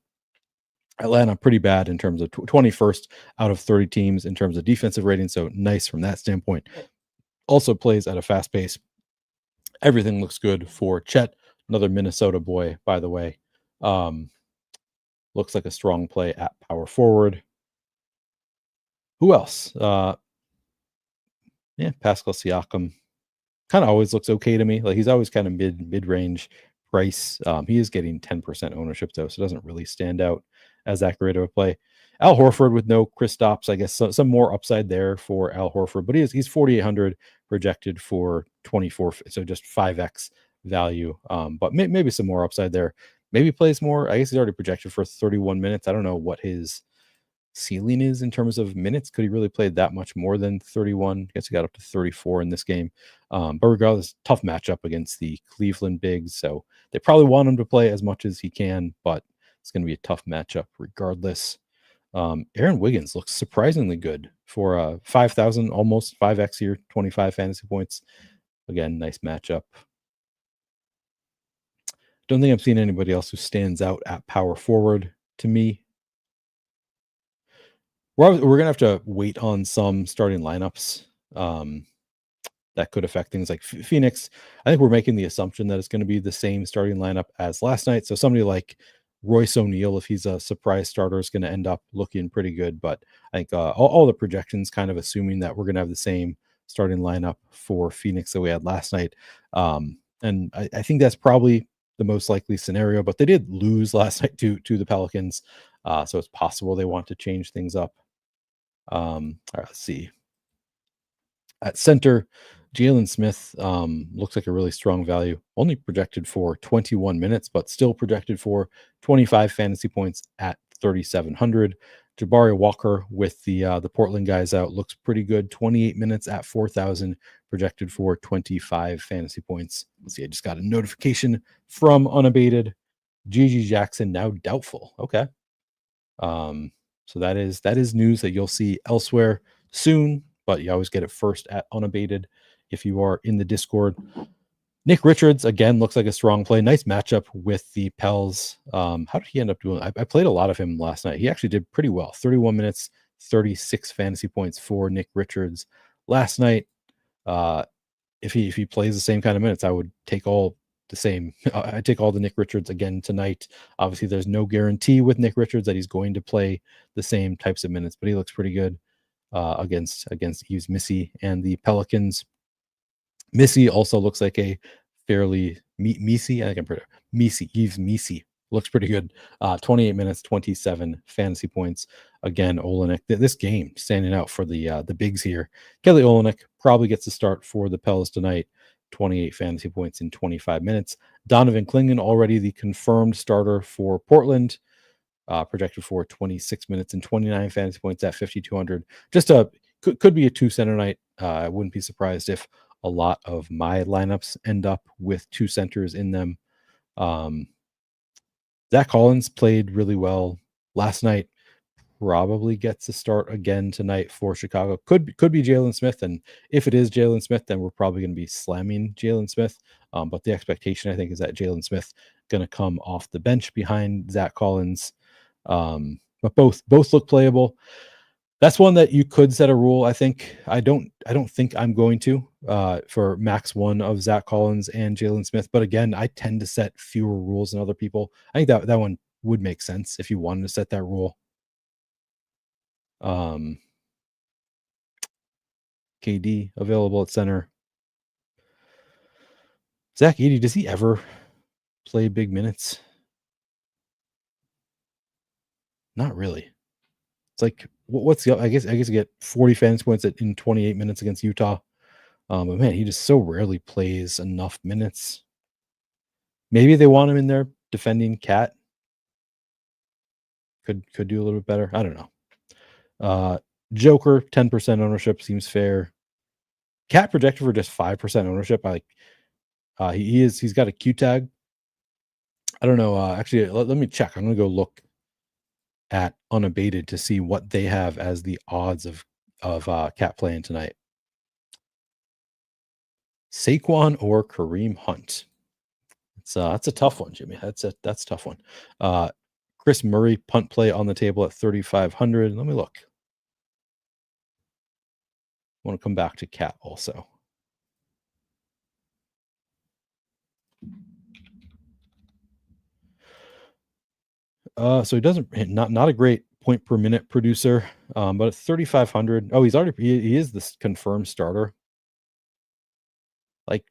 S1: Atlanta pretty bad in terms of 21st out of 30 teams in terms of defensive rating. So nice from that standpoint. Also plays at a fast pace. Everything looks good for Chet, another Minnesota boy, by the way. Looks like a strong play at power forward. Who else? Pascal Siakam kind of always looks okay to me. Like he's always kind of mid-range price. He is getting 10% ownership though, so it doesn't really stand out as that great of a play. Al Horford with no Kristaps, I guess some more upside there for Al Horford, but he's 4,800, projected for 24. So just 5x value. But maybe some more upside there. Maybe plays more. I guess he's already projected for 31 minutes. I don't know what his ceiling is in terms of minutes. Could he really play that much more than 31? I guess he got up to 34 in this game. But regardless, tough matchup against the Cleveland Bigs. So they probably want him to play as much as he can, but it's going to be a tough matchup regardless. Aaron Wiggins looks surprisingly good for 5,000, almost 5x here, 25 fantasy points. Again, nice matchup. Don't think I'm seeing anybody else who stands out at power forward to me. We're going to have to wait on some starting lineups that could affect things like Phoenix. I think we're making the assumption that it's going to be the same starting lineup as last night. So somebody like Royce O'Neal, if he's a surprise starter, is going to end up looking pretty good. But I think all the projections kind of assuming that we're going to have the same starting lineup for Phoenix that we had last night. And I think that's probably the most likely scenario, but they did lose last night to the Pelicans. So it's possible they want to change things up. All right, let's see. At center, Jalen Smith looks like a really strong value. Only projected for 21 minutes, but still projected for 25 fantasy points at 3,700. Jabari Walker with the Portland guys out looks pretty good. 28 minutes at 4,000, projected for 25 fantasy points. Let's see, I just got a notification from Unabated. Gigi Jackson now doubtful. Okay. So that is news that you'll see elsewhere soon, but you always get it first at Unabated if you are in the Discord. Nick Richards, again, looks like a strong play. Nice matchup with the Pels. How did he end up doing? I played a lot of him last night. He actually did pretty well. 31 minutes, 36 fantasy points for Nick Richards last night. If he plays the same kind of minutes, I would take all the same. I take all the Nick Richards again tonight. Obviously, there's no guarantee with Nick Richards that he's going to play the same types of minutes, but he looks pretty good against Yves Missy and the Pelicans. Missy also looks like a fairly Missy. I think I'm pretty Yves Missy looks pretty good. 28 minutes, 27 fantasy points. Again, Olenek. This game standing out for the bigs here. Kelly Olenek probably gets to start for the Pels tonight. 28 fantasy points in 25 minutes. Donovan Clingan, already the confirmed starter for Portland, projected for 26 minutes and 29 fantasy points at 5,200. Just could be a 2-center night. I wouldn't be surprised if a lot of my lineups end up with 2 centers in them. Zach Collins played really well last night. Probably gets to start again tonight for Chicago. Could be Jalen Smith, and if it is Jalen Smith, then we're probably going to be slamming Jalen Smith. But the expectation, I think, is that Jalen Smith going to come off the bench behind Zach Collins. But both look playable. That's one that you could set a rule. I think I don't think I'm going to for max one of Zach Collins and Jalen Smith. But again, I tend to set fewer rules than other people. I think that one would make sense if you wanted to set that rule. KD available at center. Zach Edey, does he ever play big minutes? Not really. It's like, what's the? I guess you get 40 fantasy points in 28 minutes against Utah. But man, he just so rarely plays enough minutes. Maybe they want him in there defending Cat. Could do a little bit better. I don't know. Joker, 10% ownership seems fair. Cat projected for just 5% ownership. He's got a Q tag. I don't know. Actually, let me check. I'm gonna go look at Unabated to see what they have as the odds of Cat playing tonight. Saquon or Kareem Hunt. That's a tough one, Jimmy. That's a tough one. Chris Murray punt play on the table at 3,500. Let me look. I want to come back to Cat also. So he doesn't not a great point per minute producer, but at 3,500. Oh, he is this confirmed starter. Like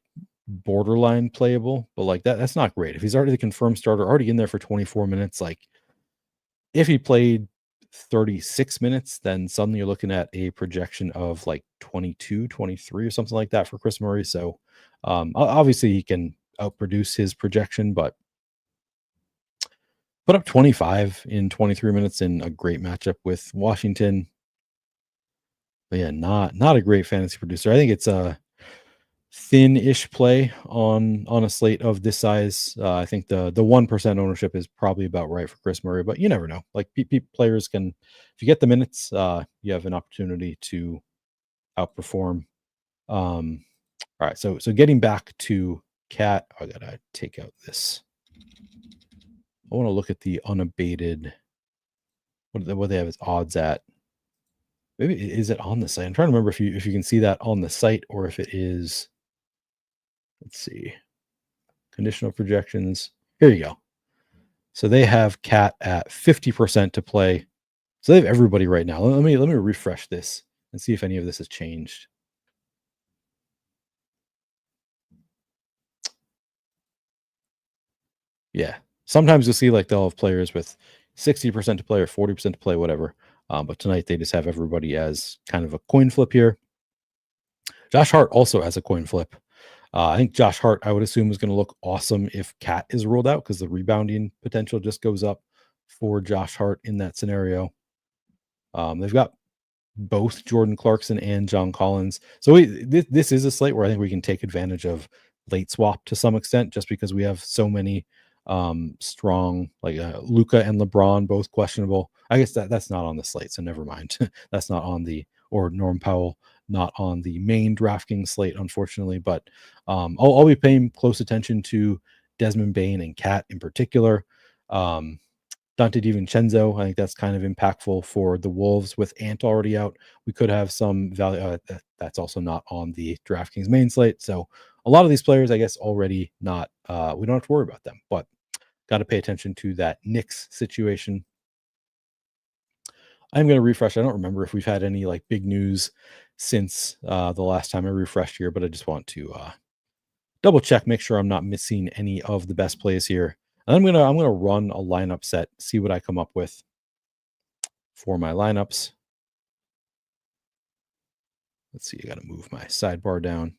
S1: borderline playable, but like that's not great. If he's already the confirmed starter, already in there for 24 minutes, like if he played 36 minutes, then suddenly you're looking at a projection of like 22, 23 or something like that for Chris Murray. So obviously he can outproduce his projection, but put up 25 in 23 minutes in a great matchup with Washington. But yeah, not a great fantasy producer. I think it's a thin-ish play on a slate of this size. I think the 1% ownership is probably about right for Chris Murray, but you never know. Like players can, if you get the minutes, you have an opportunity to outperform. All right, so getting back to Cat, I gotta take out this. I want to look at the unabated. What they have its odds at. Maybe is it on the site? I'm trying to remember if you can see that on the site or if it is. Let's see. Conditional projections. Here you go. So they have Cat at 50% to play. So they have everybody right now. Let me refresh this and see if any of this has changed. Yeah. Sometimes you'll see like they'll have players with 60% to play or 40% to play, whatever. But tonight they just have everybody as kind of a coin flip here. Josh Hart also has a coin flip. I think Josh Hart, I would assume, is going to look awesome if Cat is ruled out because the rebounding potential just goes up for Josh Hart in that scenario. They've got both Jordan Clarkson and John Collins. So this is a slate where I think we can take advantage of late swap to some extent just because we have so many strong, like Luka and LeBron, both questionable. I guess that's not on the slate, so never mind. That's not on the, or Norm Powell, not on the main DraftKings slate, unfortunately. But I'll be paying close attention to Desmond Bane and Cat in particular. Dante DiVincenzo, I think that's kind of impactful for the Wolves with Ant already out. We could have some value. That's also not on the DraftKings main slate. So a lot of these players, I guess, already not. We don't have to worry about them, but got to pay attention to that Knicks situation. I'm going to refresh. I don't remember if we've had any like big news since the last time I refreshed here, but I just want to double check, make sure I'm not missing any of the best plays here. And I'm gonna run a lineup set, see what I come up with for my lineups. Let's see, I got to move my sidebar down.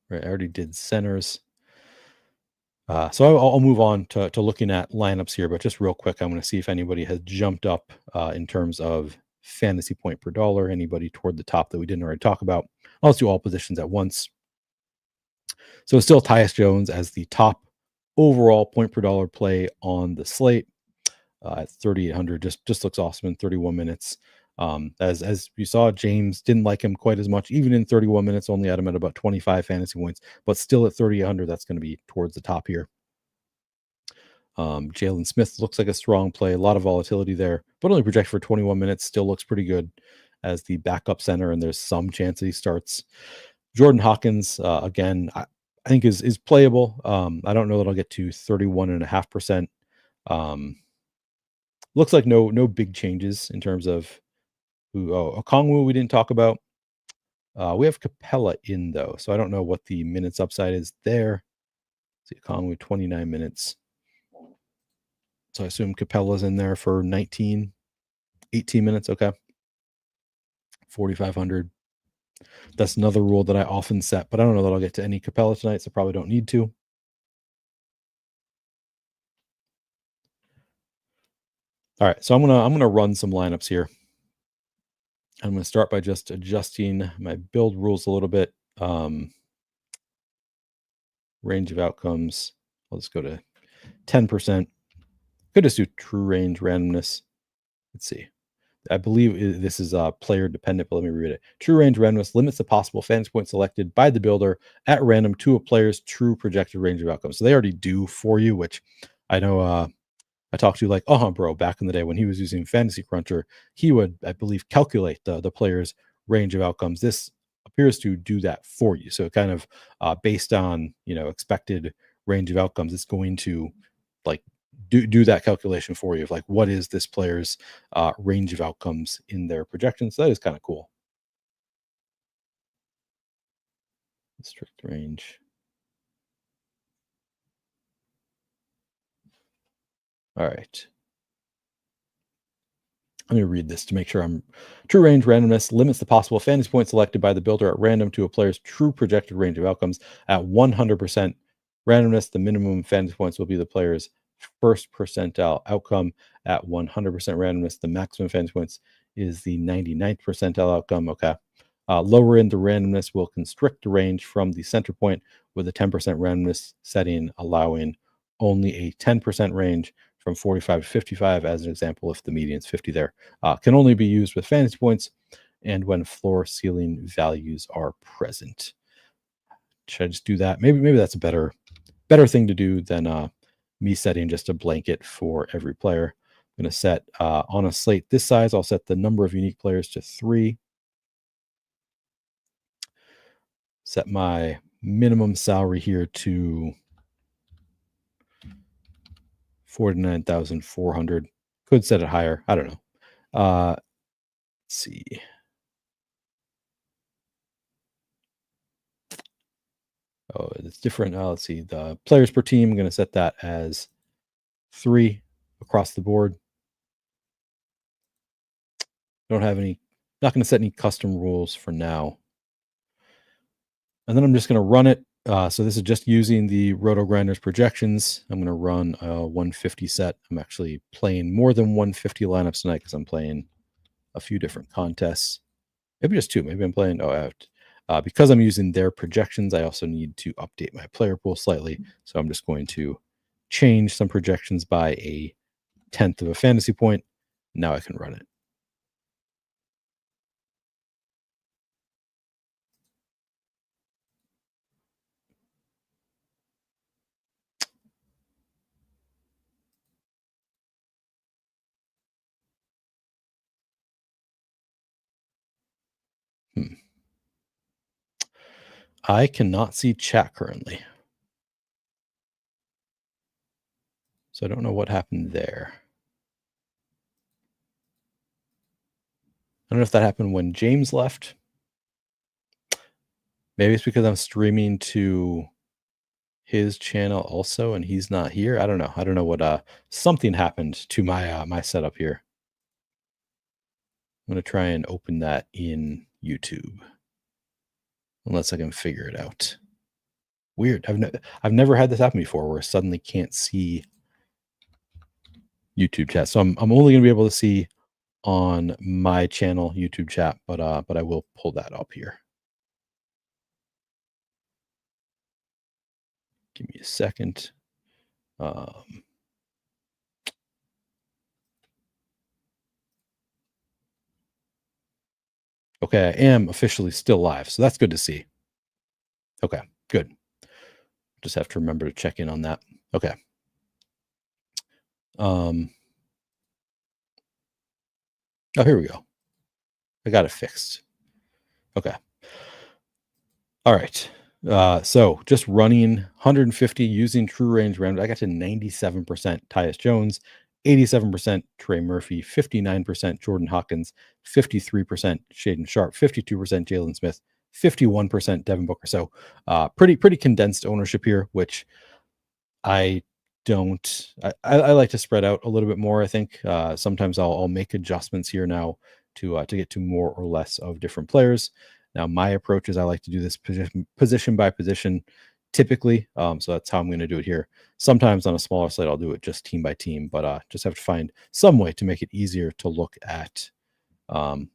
S1: Right, I already did centers. So I'll move on to looking at lineups here, but just real quick, I'm going to see if anybody has jumped up in terms of fantasy point per dollar. Anybody toward the top that we didn't already talk about. I'll do all positions at once. So it's still Tyus Jones as the top overall point per dollar play on the slate at 3,800. Just looks awesome in 31 minutes. As you saw, James didn't like him quite as much, even in 31 minutes, only had him at about 25 fantasy points, but still at 3,800, that's going to be towards the top here. Jalen Smith looks like a strong play, a lot of volatility there, but only projected for 21 minutes, still looks pretty good as the backup center, and there's some chance that he starts. Jordan Hawkins, again, I think is playable. I don't know that I'll get to 31.5%. Looks like no big changes in terms of Okongwu we didn't talk about. We have Capella in though, so I don't know what the minutes upside is there. See, Okongwu 29 minutes. So I assume Capella's in there for 18 minutes. Okay. 4,500. That's another rule that I often set, but I don't know that I'll get to any Capella tonight, so probably don't need to. All right, so I'm gonna run some lineups here. I'm gonna start by just adjusting my build rules a little bit. Range of outcomes. I'll just go to 10%. Could just do true range randomness. Let's see. I believe this is player dependent, but let me read it. True range randomness limits the possible fantasy points selected by the builder at random to a player's true projected range of outcomes. So they already do for you, which I know I talked to like bro back in the day when he was using Fantasy Cruncher. He would, I believe, calculate the player's range of outcomes. This appears to do that for you. So kind of based on expected range of outcomes, it's going to like do that calculation for you of like what is this player's range of outcomes in their projections. So that is kind of cool. Strict range. All right. I'm going to read this to make sure I'm true range randomness limits the possible fantasy points selected by the builder at random to a player's true projected range of outcomes. At 100% randomness, the minimum fantasy points will be the player's first percentile outcome. At 100% randomness, the maximum fantasy points is the 99th percentile outcome. Okay. Lower in the randomness will constrict the range from the center point with a 10% randomness setting, allowing only a 10% range from 45 to 55 as an example. If the median is 50 there, can only be used with fantasy points and when floor ceiling values are present. Should I just do that? Maybe that's a better thing to do than me setting just a blanket for every player. I'm going to set on a slate this size, I'll set the number of unique players to 3. Set my minimum salary here to 49,400. Could set it higher. I don't know. Let's see. Oh, it's different. Let's see. The players per team, I'm going to set that as 3 across the board. Don't have any, not going to set any custom rules for now. And then I'm just going to run it. So this is just using the Roto Grinders projections. I'm going to run a 150 set. I'm actually playing more than 150 lineups tonight because I'm playing a few different contests. Maybe just 2. Maybe I'm playing. Because I'm using their projections, I also need to update my player pool slightly. So I'm just going to change some projections by a 10th of a fantasy point. Now I can run it. I cannot see chat currently. So I don't know what happened there. I don't know if that happened when James left. Maybe it's because I'm streaming to his channel also and he's not here. I don't know. I don't know what something happened to my my setup here. I'm going to try and open that in YouTube. Unless I can figure it out. Weird. I've never had this happen before where I suddenly can't see YouTube chat. So I'm only going to be able to see on my channel YouTube chat, but I will pull that up here. Give me a second. Okay, I am officially still live, so that's good to see. Okay, good. Just have to remember to check in on that. Okay. Oh, here we go. I got it fixed. Okay. All right. So just running 150 using true range random, I got to 97% Tyus Jones, 87% Trey Murphy, 59% Jordan Hawkins, 53% Shaden Sharp, 52% Jalen Smith, 51% Devin Booker. So pretty condensed ownership here, which I don't. I like to spread out a little bit more. I think sometimes I'll make adjustments here now to get to more or less of different players. Now, my approach is I like to do this position by position typically. So that's how I'm going to do it here. Sometimes on a smaller slate, I'll do it just team by team, but just have to find some way to make it easier to look at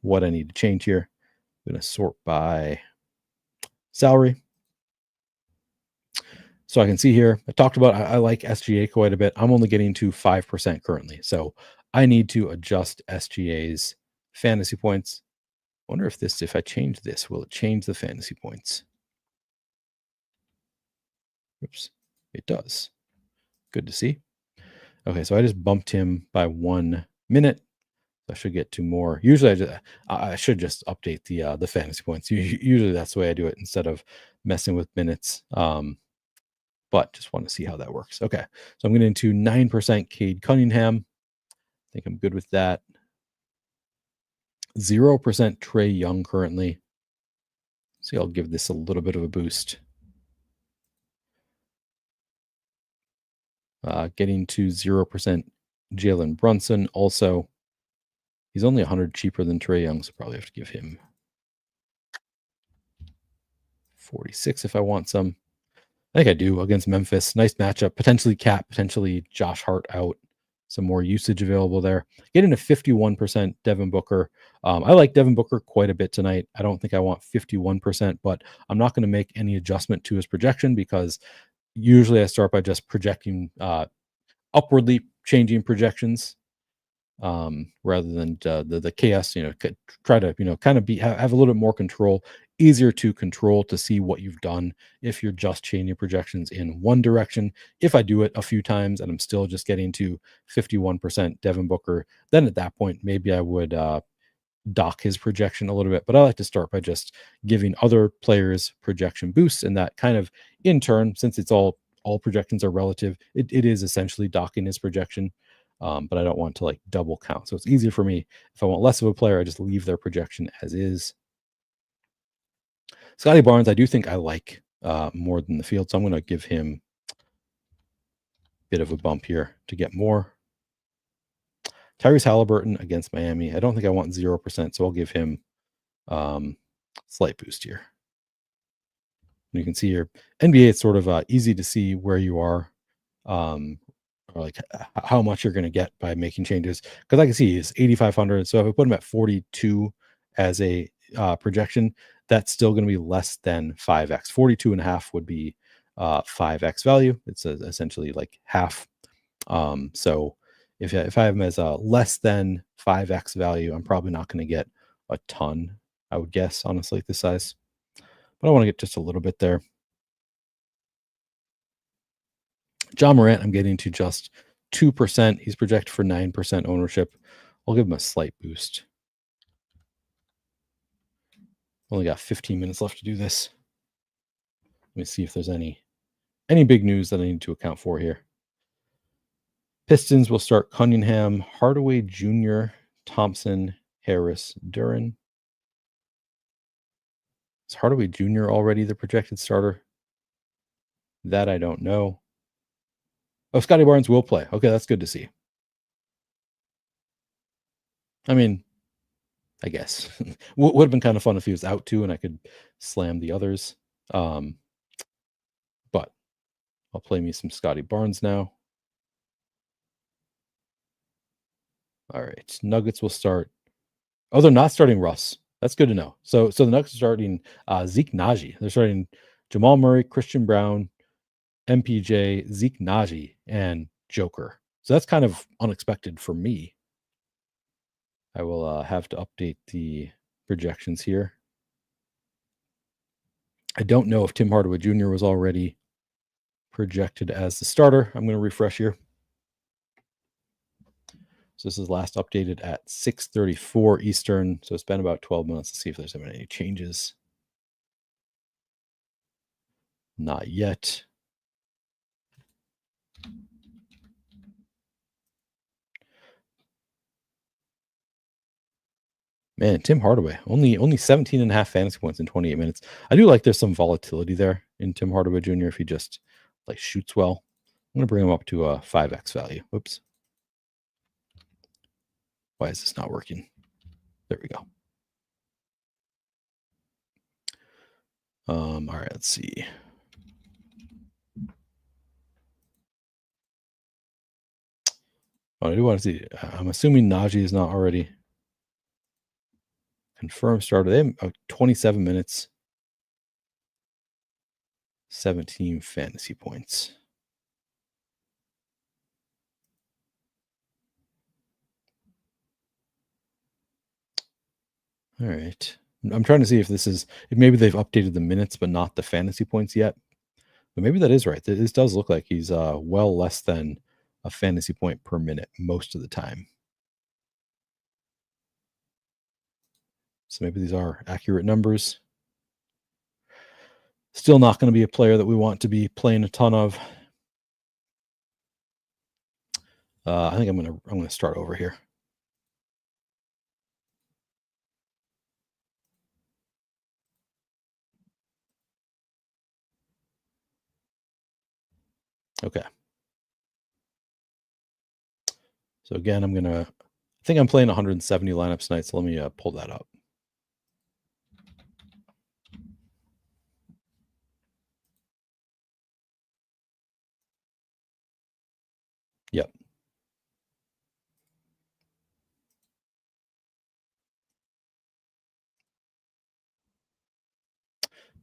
S1: what I need to change here. I'm going to sort by salary. So I can see here, I talked about, I like SGA quite a bit. I'm only getting to 5% currently. So I need to adjust SGA's fantasy points. I wonder if I change this, will it change the fantasy points? Oops, it does. Good to see. Okay, so I just bumped him by 1 minute. I should get to more. Usually I should just update the fantasy points. Usually that's the way I do it instead of messing with minutes. But just want to see how that works. Okay, so I'm getting into 9% Cade Cunningham. I think I'm good with that. 0% Trey Young currently. See, I'll give this a little bit of a boost. Getting to 0% Jalen Brunson also. He's only 100 cheaper than Trae Young, so probably have to give him 46 if I want some. I think I do against Memphis. Nice matchup. Potentially Cat, potentially Josh Hart out. Some more usage available there. Getting a 51% Devin Booker. I like Devin Booker quite a bit tonight. I don't think I want 51%, but I'm not going to make any adjustment to his projection because usually I start by just projecting upwardly changing projections rather than the chaos. Try to kind of have a little bit more control. Easier to control to see what you've done if you're just changing projections in one direction. If I do it a few times and I'm still just getting to 51% Devin Booker, then at that point maybe I would dock his projection a little bit. But I like to start by just giving other players projection boosts, and that kind of in turn, since it's all projections are relative, it is essentially docking his projection. But I don't want to like double count. So it's easier for me. If I want less of a player, I just leave their projection as is. Scotty Barnes, I do think I like more than the field. So I'm going to give him a bit of a bump here to get more. Tyrese Halliburton against Miami. I don't think I want 0%. So I'll give him slight boost here. And you can see here, NBA, it's sort of easy to see where you are. Or like how much you're going to get by making changes. Because I can see he's 8,500. So if I put him at 42 as a projection, that's still going to be less than 5x. 42 and a half would be 5x value. It's essentially like half. So if I have him as a less than 5x value, I'm probably not going to get a ton, I would guess, honestly, at this size. But I want to get just a little bit there. John Morant, I'm getting to just 2%. He's projected for 9% ownership. I'll give him a slight boost. Only got 15 minutes left to do this. Let me see if there's any big news that I need to account for here. Pistons will start Cunningham, Hardaway Jr., Thompson, Harris, Duran. Is Hardaway Jr. already the projected starter? That I don't know. Oh, Scotty Barnes will play. Okay, that's good to see. I mean, I guess would have been kind of fun if he was out too, and I could slam the others. But I'll play me some Scotty Barnes now. All right, Nuggets will start. Oh, they're not starting Russ. That's good to know. So the Nuggets are starting Zeke Naji. They're starting Jamal Murray, Christian Brown, MPJ, Zeke Naji, and Joker. So that's kind of unexpected for me. I will have to update the projections here. I don't know if Tim Hardaway Jr. was already projected as the starter. I'm going to refresh here. So this is last updated at 6:34 Eastern. So it's been about 12 minutes to see if there's been any changes. Not yet. Man, Tim Hardaway, only 17 and a half fantasy points in 28 minutes. I do like there's some volatility there in Tim Hardaway Jr. if he just like shoots well. I'm going to bring him up to a 5x value. Whoops. Why is this not working? There we go. All right, let's see. Oh, I do want to see. I'm assuming Najee is not already confirmed starter. They have 27 minutes, 17 fantasy points. All right. I'm trying to see if if maybe they've updated the minutes, but not the fantasy points yet. But maybe that is right. This does look like he's well less than a fantasy point per minute most of the time. So maybe these are accurate numbers. Still not going to be a player that we want to be playing a ton of. I think I'm going to start over here. Okay. So again, I think I'm playing 170 lineups tonight. So let me pull that up. Yep.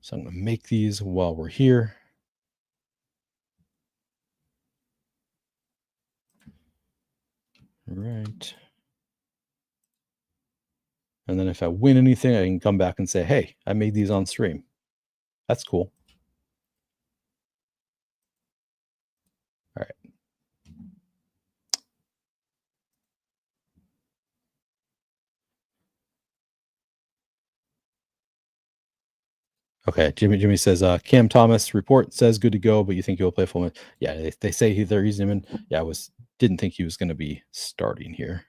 S1: So I'm going to make these while we're here. Right. And then if I win anything, I can come back and say, hey, I made these on stream. That's cool. All right. Okay, Jimmy says Cam Thomas report says good to go, but you think he'll play full minutes? Yeah, they say they're using him in. Yeah, didn't think he was going to be starting here.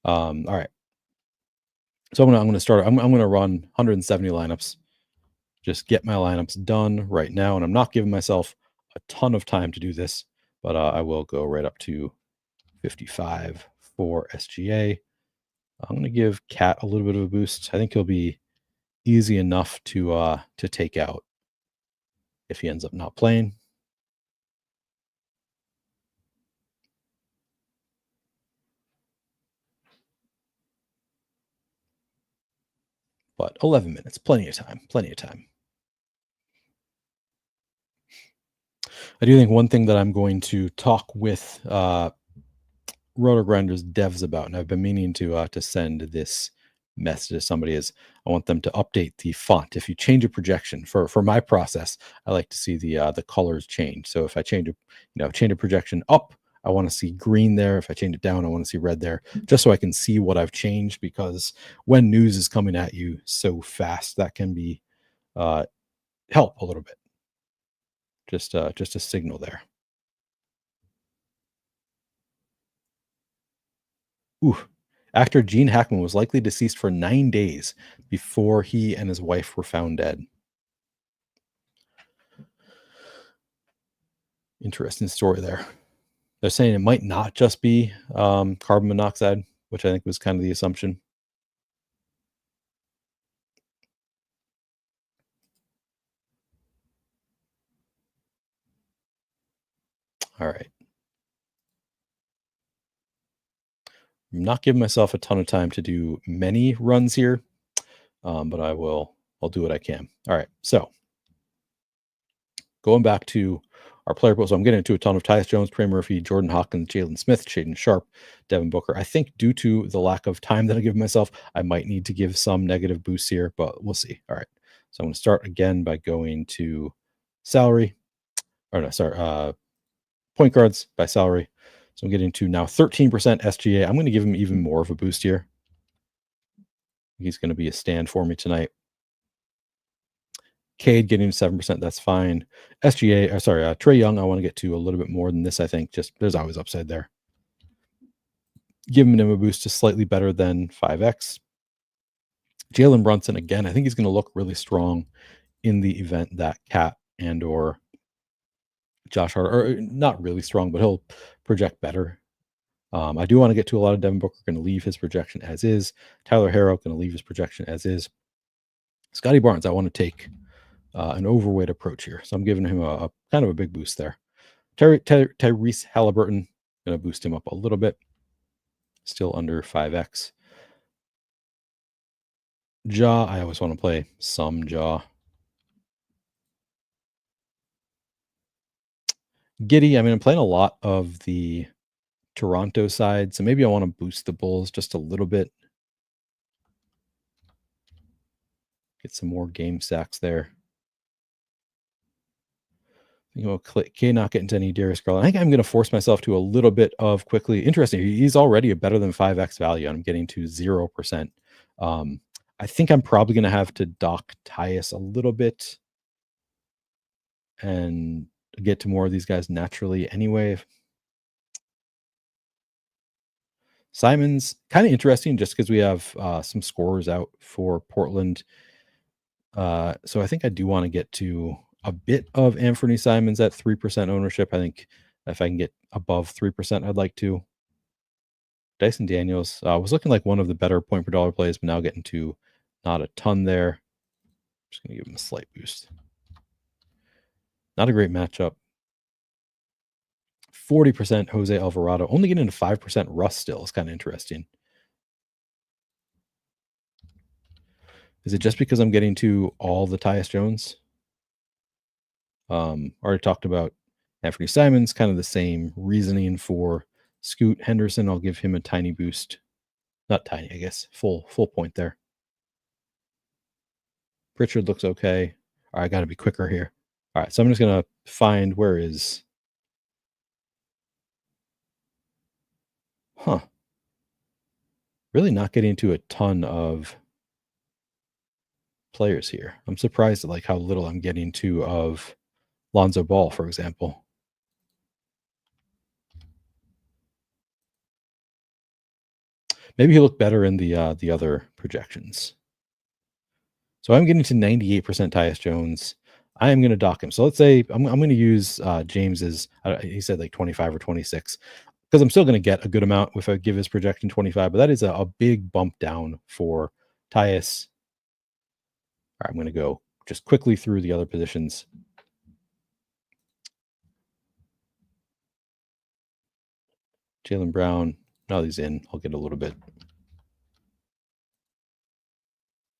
S1: All right, so I'm gonna start. I'm gonna run 170 lineups. Just get my lineups done right now, and I'm not giving myself a ton of time to do this, but I will go right up to 55 for SGA. I'm gonna give Cat a little bit of a boost. I think he'll be easy enough to take out if he ends up not playing. But 11 minutes, plenty of time. I do think one thing that I'm going to talk with Roto Grinders devs about, and I've been meaning to send this message to somebody, is I want them to update the font. If you change a projection for my process, I like to see the colors change. So if I change a projection up, I want to see green there. If I change it down, I want to see red there, just so I can see what I've changed, because when news is coming at you so fast, that can be help a little bit. Just a signal there. Ooh. Actor Gene Hackman was likely deceased for 9 days before he and his wife were found dead. Interesting story there. They're saying it might not just be carbon monoxide, which I think was kind of the assumption. All right. I'm not giving myself a ton of time to do many runs here, but I'll do what I can. All right. So going back to our player pool. So I'm getting into a ton of Tyus Jones, Trey Murphy, Jordan Hawkins, Jalen Smith, Shaden Sharp, Devin Booker. I think due to the lack of time that I give myself, I might need to give some negative boosts here, but we'll see. All right. So I'm going to start again by going to salary. Or no, sorry, point guards by salary. So I'm getting to now 13% SGA. I'm going to give him even more of a boost here. He's going to be a stand for me tonight. Cade getting 7%, that's fine. SGA, Trey Young, I want to get to a little bit more than this, I think. Just there's always upside there. Giving him a boost to slightly better than 5x. Jalen Brunson, again, I think he's going to look really strong in the event that Cat and or Josh Hart are not really strong, but he'll project better. I do want to get to a lot of Devin Booker, going to leave his projection as is. Tyler Herro, going to leave his projection as is. Scotty Barnes, I want to take an overweight approach here. So I'm giving him a kind of a big boost there. Tyrese Halliburton, going to boost him up a little bit. Still under 5x. Ja, I always want to play some Ja. Giddy, I mean, I'm playing a lot of the Toronto side, so maybe I want to boost the Bulls just a little bit. Get some more game stacks there. K not get into any Darius Garland. I think I'm going to force myself to a little bit of quickly. Interesting. He's already a better than 5x value. I'm getting to 0%. I think I'm probably going to have to dock Tyus a little bit and get to more of these guys naturally anyway. Simon's kind of interesting just because we have some scorers out for Portland. So I think I do want to get to a bit of Anthony Simons at 3% ownership. I think if I can get above 3%, I'd like to. Dyson Daniels was looking like one of the better point per dollar plays, but now getting to not a ton there. Just going to give him a slight boost. Not a great matchup. 40% Jose Alvarado, only getting into 5% Russ still. It's kind of interesting. Is it just because I'm getting to all the Tyus Jones? Already talked about Anthony Simons, kind of the same reasoning for Scoot Henderson. I'll give him a tiny boost. Not tiny, I guess. Full point there. Pritchard looks okay. All right, I got to be quicker here. All right, so I'm just going to find where is... Huh. Really not getting to a ton of players here. I'm surprised at like how little I'm getting to of Lonzo Ball, for example. Maybe he looked better in the other projections. So I'm getting to 98% Tyus Jones. I am going to dock him. So let's say I'm going to use James's. He said like 25 or 26 because I'm still going to get a good amount if I give his projection 25. But that is a big bump down for Tyus. All right, I'm going to go just quickly through the other positions. Jaylen Brown. Now he's in. I'll get a little bit.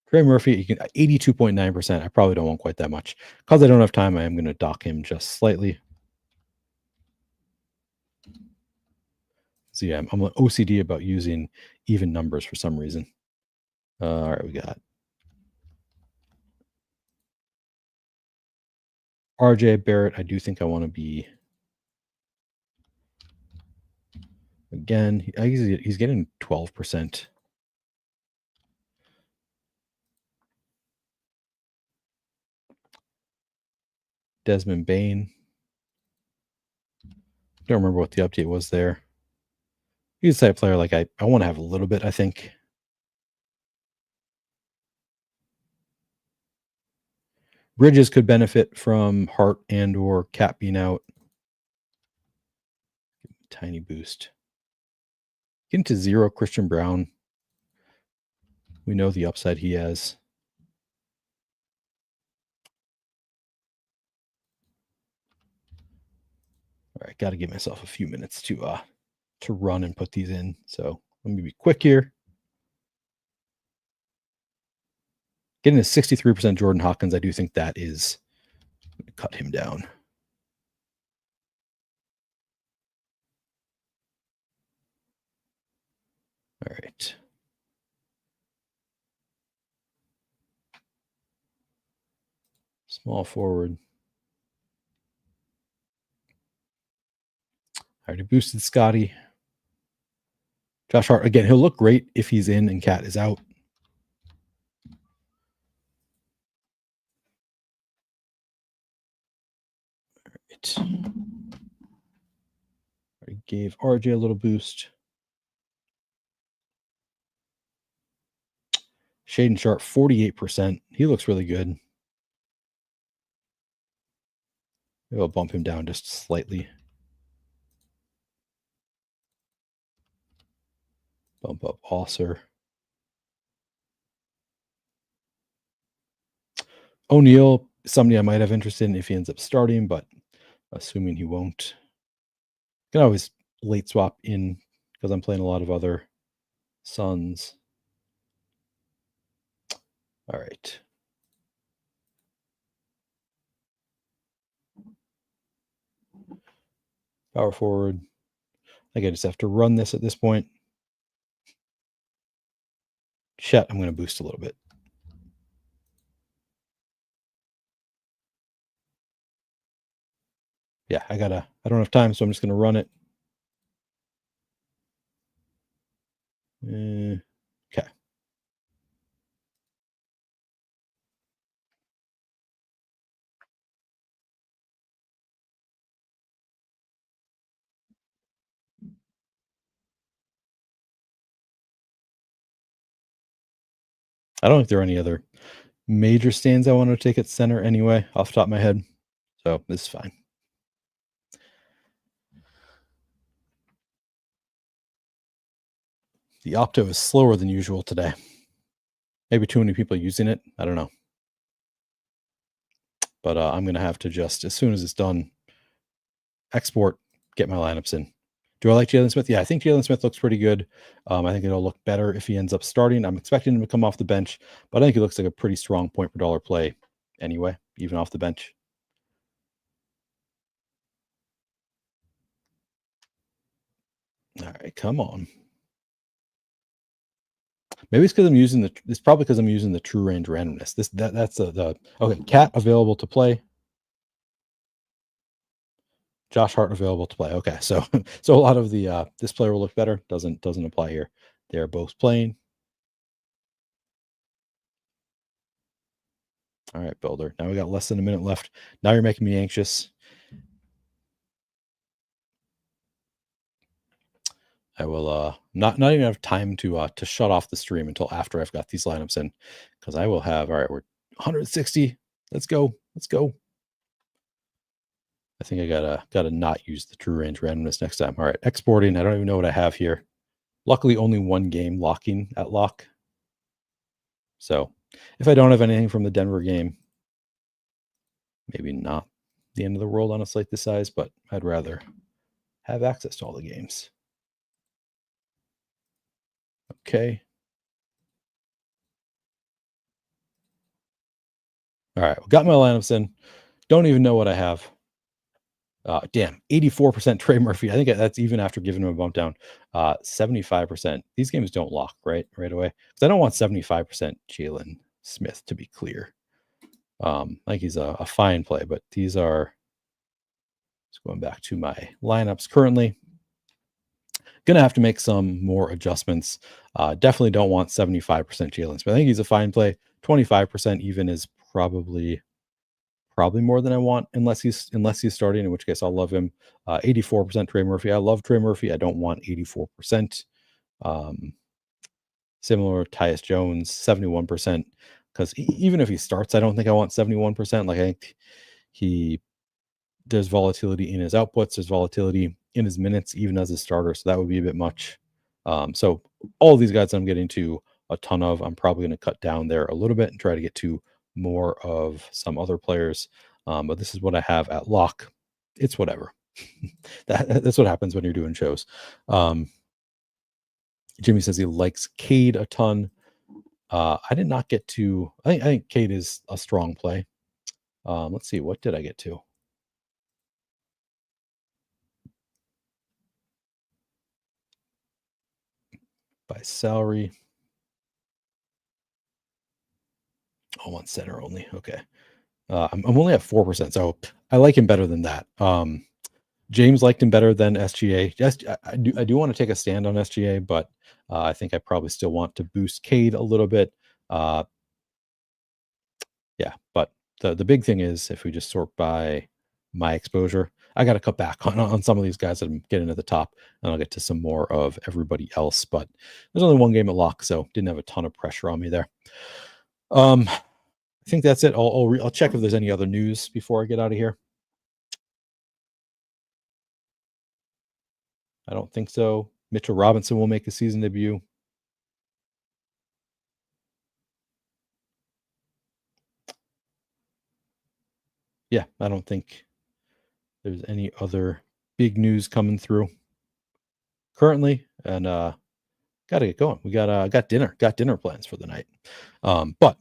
S1: Trey Murphy, you can 82.9%. I probably don't want quite that much. Because I don't have time, I am going to dock him just slightly. So yeah, I'm OCD about using even numbers for some reason. All right, we got RJ Barrett. I do think I want to be... Again, he's getting 12%. Desmond Bain. Don't remember what the update was there. He's a type player like I want to have a little bit, I think. Bridges could benefit from Hart and or Cat being out. Tiny boost. Getting to 0 Christian Brown. We know the upside he has. All right, got to give myself a few minutes to run and put these in. So let me be quick here. Getting a 63% Jordan Hawkins, I do think that is cut him down. All right. Small forward. I already boosted Scotty. Josh Hart, again, he'll look great if he's in and Cat is out. All right. I gave RJ a little boost. Shaden Sharp, 48%. He looks really good. Maybe I'll bump him down just slightly. Bump up Osser. O'Neal, somebody I might have interest in if he ends up starting, but assuming he won't. Can always late swap in because I'm playing a lot of other Suns. All right. Power forward. I think I just have to run this at this point. Shit, I'm going to boost a little bit. Yeah, I don't have time, so I'm just going to run it. Okay. I don't think there are any other major stands I want to take at center anyway, off the top of my head. So this is fine. The Opto is slower than usual today. Maybe too many people using it. I don't know. But I'm going to have to just, as soon as it's done, export, get my lineups in. Do I like Jalen Smith? Yeah, I think Jalen Smith looks pretty good. I think it'll look better if he ends up starting. I'm expecting him to come off the bench, but I think he looks like a pretty strong point per dollar play anyway, even off the bench. All right, come on. Maybe it's because I'm using it's probably because I'm using the true range randomness. That's the okay. Cat available to play. Josh Hart available to play. Okay, so so a lot of the this player will look better. Doesn't apply here. They're both playing. All right, builder. Now we got less than a minute left. Now you're making me anxious. I will not even have time to shut off the stream until after I've got these lineups in, because I will have, all right, we're 160. Let's go. Let's go. I think I gotta not use the true range randomness next time. All right, exporting. I don't even know what I have here. Luckily, only one game locking at lock. So if I don't have anything from the Denver game, maybe not the end of the world on a slate this size, but I'd rather have access to all the games. Okay. All right, got my lineups in. Don't even know what I have. Damn, 84% Trey Murphy. I think that's even after giving him a bump down. 75%. These games don't lock right away, because I don't want 75% Jalen Smith, to be clear. I think he's a fine play, but these are, just going back to my lineups currently, gonna have to make some more adjustments. Definitely don't want 75% Jalen Smith. I think he's a fine play. 25% even is probably more than I want, unless he's starting, in which case I'll love him. 84% Trey Murphy. I love Trey Murphy. I don't want 84%. Similar Tyus Jones, 71%. Because even if he starts, I don't think I want 71%. Like, I think there's volatility in his outputs, there's volatility in his minutes, even as a starter. So that would be a bit much. So all of these guys I'm getting to a ton of, I'm probably going to cut down there a little bit and try to get to more of some other players. But this is what I have at lock. It's whatever. That's what happens when you're doing shows. Jimmy says he likes Cade a ton. I did not get to, I think Cade is a strong play. Let's see, what did I get to? By salary. Oh, on center only. Okay. I'm only at 4%, so I like him better than that. James liked him better than SGA. Yes, I do want to take a stand on SGA, but I think I probably still want to boost Cade a little bit. Yeah, but the big thing is, if we just sort by my exposure, I got to cut back on some of these guys that I'm getting at the top, and I'll get to some more of everybody else. But there's only one game at lock, so didn't have a ton of pressure on me there. I think that's it. I'll check if there's any other news before I get out of here. I don't think so. Mitchell Robinson will make a season debut. Yeah, I don't think there's any other big news coming through currently, and got to get going. We got dinner plans for the night. But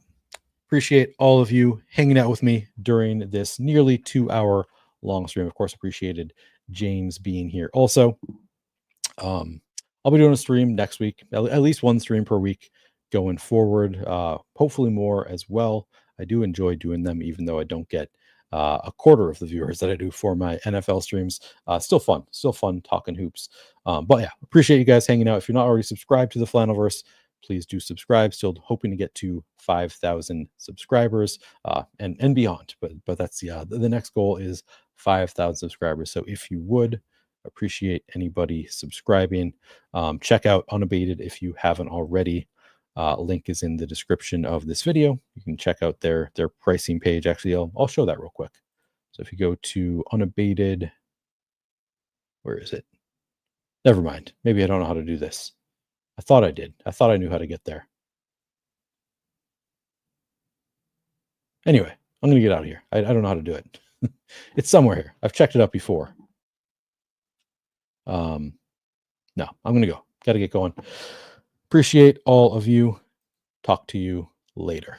S1: appreciate all of you hanging out with me during this nearly 2-hour long stream. Of course, appreciated James being here also. I'll be doing a stream next week, at least one stream per week going forward. Hopefully more as well. I do enjoy doing them, even though I don't get a quarter of the viewers that I do for my NFL streams. Still fun talking hoops. But yeah, appreciate you guys hanging out. If you're not already subscribed to the Flannelverse, please do subscribe. Still hoping to get to 5,000 subscribers and beyond. But that's the next goal is 5,000 subscribers. So if you would, appreciate anybody subscribing. Check out Unabated if you haven't already. Link is in the description of this video. You can check out their pricing page. Actually, I'll show that real quick. So if you go to Unabated, where is it? Never mind. Maybe I don't know how to do this. I thought I did. I thought I knew how to get there. Anyway, I'm going to get out of here. I don't know how to do it. It's somewhere here. I've checked it out before. No, I'm going to go. Got to get going. Appreciate all of you. Talk to you later.